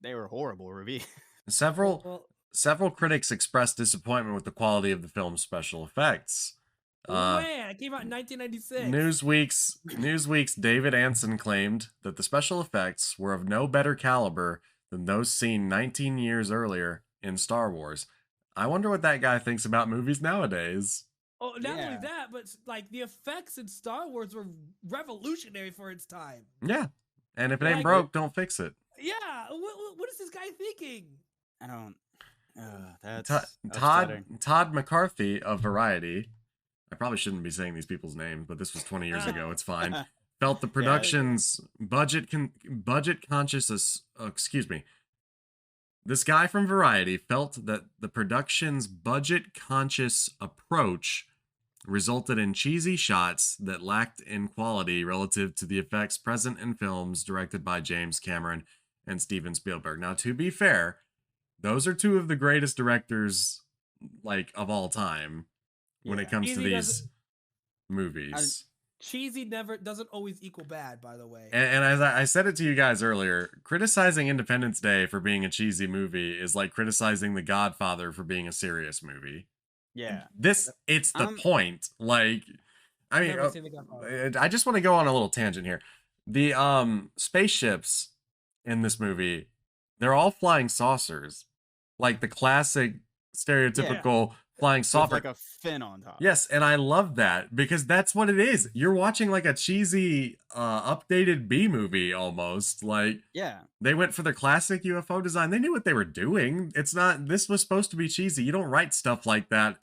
horrible reviews. Several critics expressed disappointment with the quality of the film's special effects. Man, it came out in 1996. Newsweek's David Anson claimed that the special effects were of no better caliber than those seen 19 years earlier in Star Wars. I wonder what that guy thinks about movies nowadays. Oh, not only that, but like the effects in Star Wars were revolutionary for its time. Yeah, and if it ain't broke, don't fix it. Yeah, what is this guy thinking? I don't. That's Todd McCarthy of Variety. I probably shouldn't be saying these people's names, but this was 20 years ago. It's fine. Felt the production's budget conscious. Excuse me. This guy from Variety felt that the production's budget-conscious approach resulted in cheesy shots that lacked in quality relative to the effects present in films directed by James Cameron and Steven Spielberg. Now, to be fair, those are two of the greatest directors, like, of all time when it comes to these movies. Cheesy doesn't always equal bad, by the way. And as I said it to you guys earlier, criticizing Independence Day for being a cheesy movie is like criticizing The Godfather for being a serious movie. Yeah. It's the point. Like, I mean, I just want to go on a little tangent here. The spaceships in this movie, they're all flying saucers. Like the classic stereotypical flying saucer, with like a fin on top. Yes, and I love that because that's what it is. You're watching like a cheesy updated B movie almost. Like, they went for the classic UFO design. They knew what they were doing. This was supposed to be cheesy. You don't write stuff like that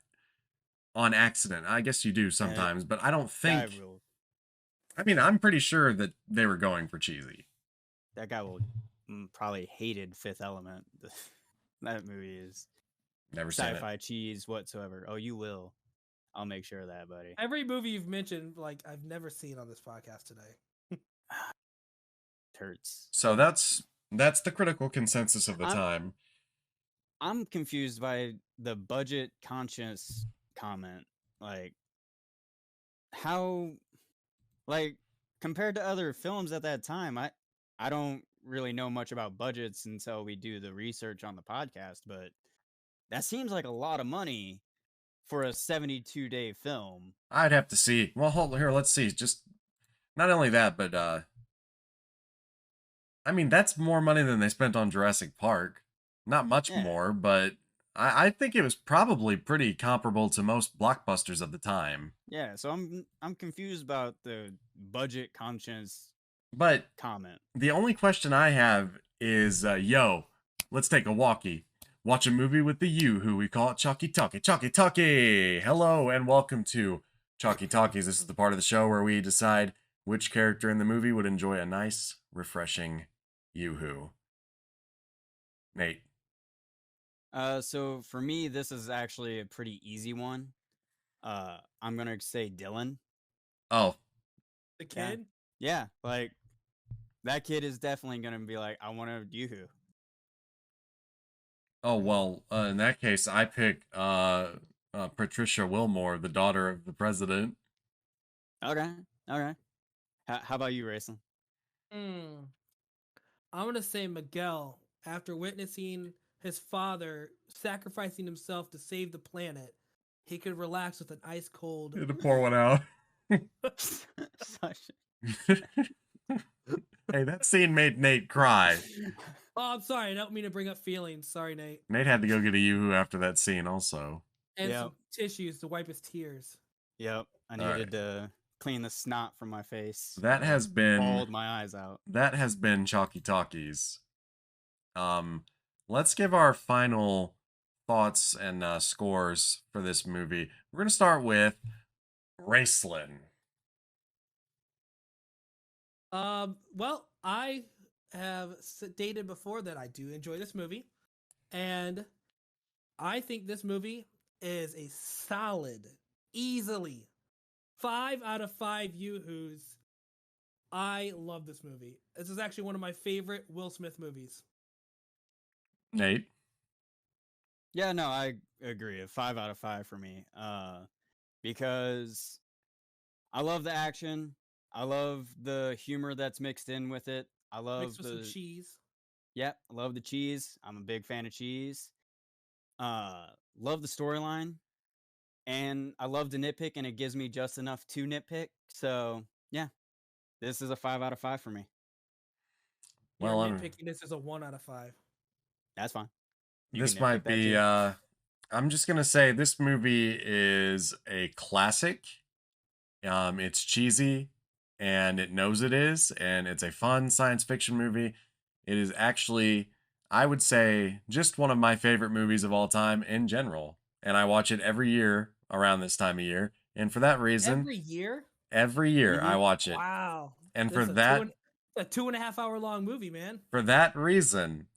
on accident. I guess you do sometimes, but I don't think. I mean, I'm pretty sure that they were going for cheesy. That guy probably hated Fifth Element. That movie is never sci-fi cheese whatsoever. Oh, you will. I'll make sure of that, buddy. Every movie you've mentioned, like, I've never seen on this podcast today. It hurts. So that's the critical consensus of the time. I'm confused by the budget conscious comment. Like, how, like, compared to other films at that time, I don't really know much about budgets until we do the research on the podcast, but that seems like a lot of money for a 72-day film. I'd have to see. Well, hold here. Let's see. Just not only that, but I mean, that's more money than they spent on Jurassic Park. Not much more, but I think it was probably pretty comparable to most blockbusters of the time. Yeah, so I'm confused about the budget conscious comment. The only question I have is, let's take a walkie. Watch a movie with the you, who we call it Chalky Talkie. Chalky Talkie! Hello and welcome to Chalky Talkies. This is the part of the show where we decide which character in the movie would enjoy a nice, refreshing yoo-hoo. Nate. So for me, this is actually a pretty easy one. I'm gonna say Dylan. Oh. The kid? Yeah, like, that kid is definitely gonna be like, I want a yoo-hoo. Oh, well, in that case, I pick Patricia Wilmore, the daughter of the president. Okay. Okay. How about you, Rayson? Hmm. I'm gonna say Miguel, after witnessing his father sacrificing himself to save the planet, he could relax with an ice cold. To pour one out. Such- Hey, that scene made Nate cry. Oh, I'm sorry. I don't mean to bring up feelings. Sorry, Nate. Nate had to go get a yoo-hoo after that scene also. And Yep. some tissues to wipe his tears. Yep. I All right. needed to clean the snot from my face. That has been bawled my eyes out. That has been Chalky Talkies. Let's give our final thoughts and scores for this movie. We're gonna start with Raceland. Well, I have stated before that I do enjoy this movie, and I think this movie is a solid, easily 5 out of 5 yoo-hoos. I love this movie. This is actually one of my favorite Will Smith movies. Nate? Yeah, no, I agree. A 5 out of 5 for me. Because I love the action. I love the humor that's mixed in with it. I love Mixed with some cheese. Yep, I love the cheese. I'm a big fan of cheese. Love the storyline. And I love to nitpick, and it gives me just enough to nitpick. So, yeah, this is a 5 out of 5 for me. You're Well, nitpicking this as a 1 out of 5. That's fine. this might be, I'm just gonna say this movie is a classic. It's cheesy, and it knows it is, and it's a fun science fiction movie. It is actually, I would say, just one of my favorite movies of all time in general. And I watch it every year around this time of year. And for that reason, Every year? every year I watch it. Wow. And This for is a 2.5 hour long movie, man. For that reason,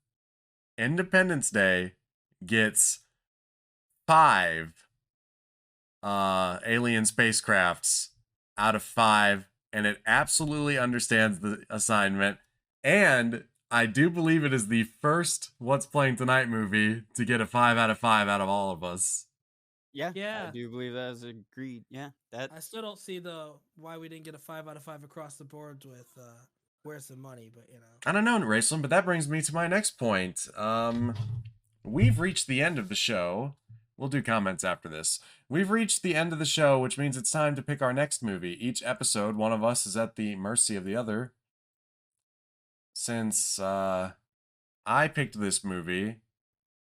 Independence Day gets 5 alien spacecrafts out of 5, and it absolutely understands the assignment. And I do believe it is the first What's Playing Tonight movie to get a 5 out of 5 out of all of us. Yeah, Yeah. I do believe that is agreed. Yeah, that I still don't see why we didn't get a 5 out of 5 across the board with Where's the Money, but you know. I don't know, Raceland, but that brings me to my next point. We've reached the end of the show. We'll do comments after this. We've reached the end of the show, which means it's time to pick our next movie. Each episode, one of us is at the mercy of the other. Since I picked this movie,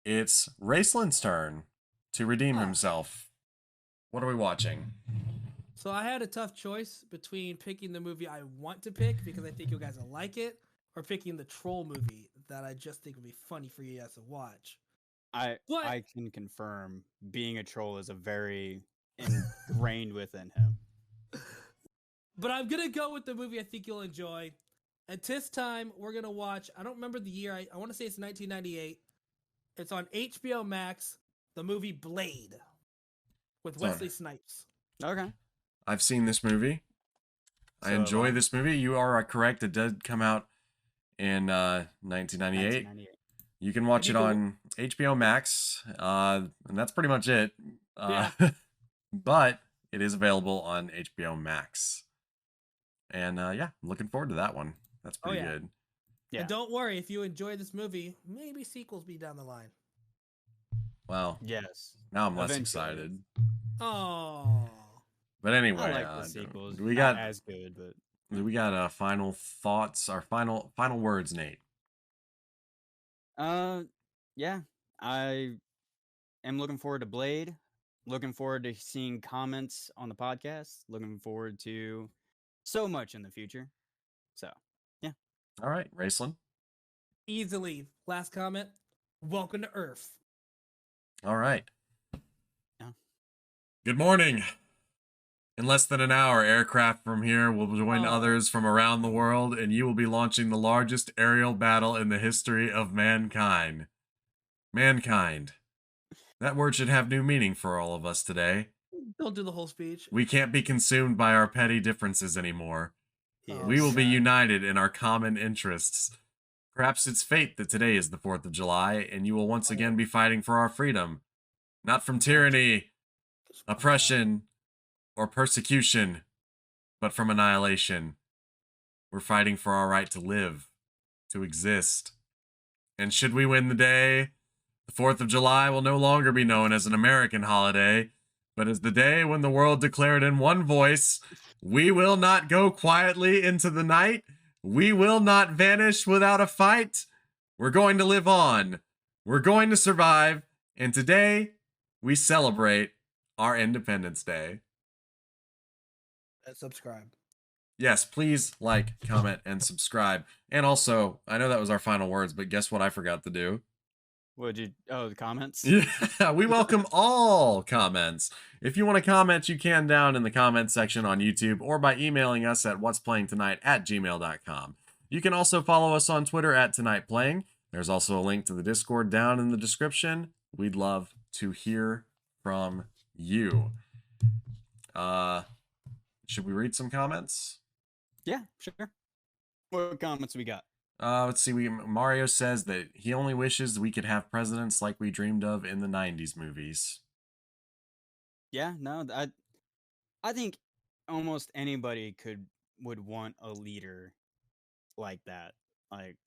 it's Raceland's turn to redeem himself. What are we watching? So I had a tough choice between picking the movie I want to pick because I think you guys will like it, or picking the troll movie that I just think would be funny for you guys to watch. I can confirm being a troll is a very ingrained within him. But I'm gonna go with the movie I think you'll enjoy. At this time, we're gonna watch. I don't remember the year. I want to say it's 1998. It's on HBO Max. The movie Blade with Wesley Snipes. Okay. I've seen this movie. I enjoy this movie. You are correct. It did come out in 1998. You can watch it on HBO Max, and that's pretty much it. Yeah. But it is available on HBO Max. And yeah, I'm looking forward to that one. That's pretty good. Yeah. And don't worry, if you enjoy this movie, maybe sequels be down the line. Well, yes. Now I'm less excited. Oh. But anyway, I like the sequels. We got not as good, but we got final thoughts, our final words, Nate. Yeah, I am looking forward to Blade. Looking forward to seeing comments on the podcast. Looking forward to so much in the future. So, yeah. All right, Raceland. Easily. Last comment. Welcome to Earth. All right. Yeah. Good morning. In less than an hour, aircraft from here will join others from around the world, and you will be launching the largest aerial battle in the history of mankind. Mankind. That word should have new meaning for all of us today. Don't do the whole speech. We can't be consumed by our petty differences anymore. Yeah. We will be united in our common interests. Perhaps it's fate that today is the 4th of July, and you will once again be fighting for our freedom. Not from tyranny, oppression, or persecution, but from annihilation. We're fighting for our right to live, to exist. And should we win the day, the 4th of July will no longer be known as an American holiday, but as the day when the world declared in one voice, we will not go quietly into the night. We will not vanish without a fight. We're going to live on. We're going to survive. And today, we celebrate our Independence Day. And subscribe. Yes, please like, comment, and subscribe. And also, I know that was our final words, but guess what I forgot to do? The comments? Yeah, we welcome all comments. If you want to comment, you can down in the comments section on YouTube or by emailing us at whatsplayingtonight@gmail.com. You can also follow us on Twitter @TonightPlaying. There's also a link to the Discord down in the description. We'd love to hear from you. Should we read some comments? Yeah, sure. What comments we got? Let's see. Mario says that he only wishes we could have presidents like we dreamed of in the 90s movies. Yeah, no, I think almost anybody would want a leader like that. Like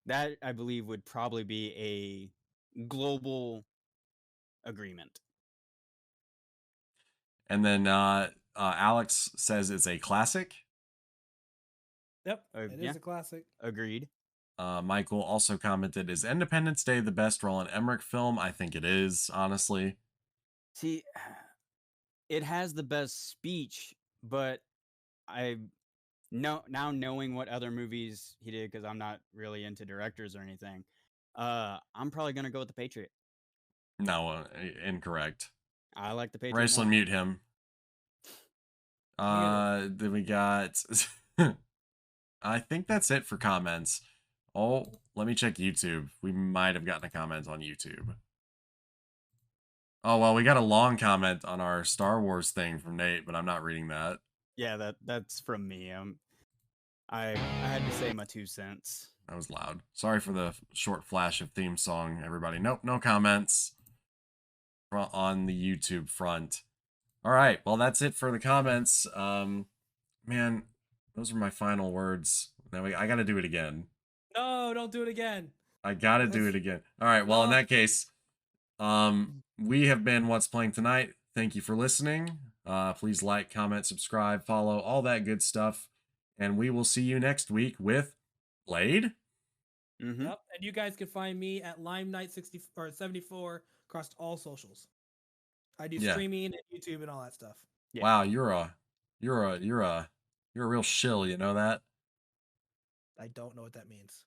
that, I believe, would probably be a global agreement. And then Alex says it's a classic. Yep, it is a classic. Agreed. Michael also commented, is Independence Day the best Roland Emmerich film? I think it is, honestly. See, it has the best speech, but now knowing what other movies he did, because I'm not really into directors or anything, I'm probably going to go with The Patriot. No, incorrect. I like The Patriot. Raceland, mute him. Then we got... I think that's it for comments. Oh, let me check YouTube. We might have gotten a comment on YouTube. Oh, well, we got a long comment on our Star Wars thing from Nate, but I'm not reading that. Yeah, that's from me. I had to say my 2 cents. That was loud. Sorry for the short flash of theme song, everybody. Nope, no comments on the YouTube front. All right, well, that's it for the comments. Man, those are my final words. Now I got to do it again. No, don't do it again. I got to do it again. All right, well, in that case, we have been What's Playing Tonight. Thank you for listening. Please like, comment, subscribe, follow, all that good stuff. And we will see you next week with Blade. Mm-hmm. Yep, and you guys can find me at LimeNight74 across all socials. I do streaming and YouTube and all that stuff. Yeah. Wow, you're a real shill, you know that? I don't know what that means.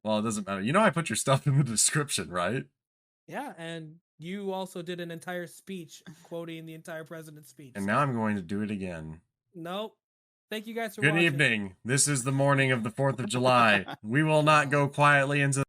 Well, it doesn't matter. You know I put your stuff in the description, right? Yeah, and you also did an entire speech quoting the entire president's speech. And now I'm going to do it again. Nope. Thank you guys for watching. Good evening. This is the morning of the 4th of July. We will not go quietly into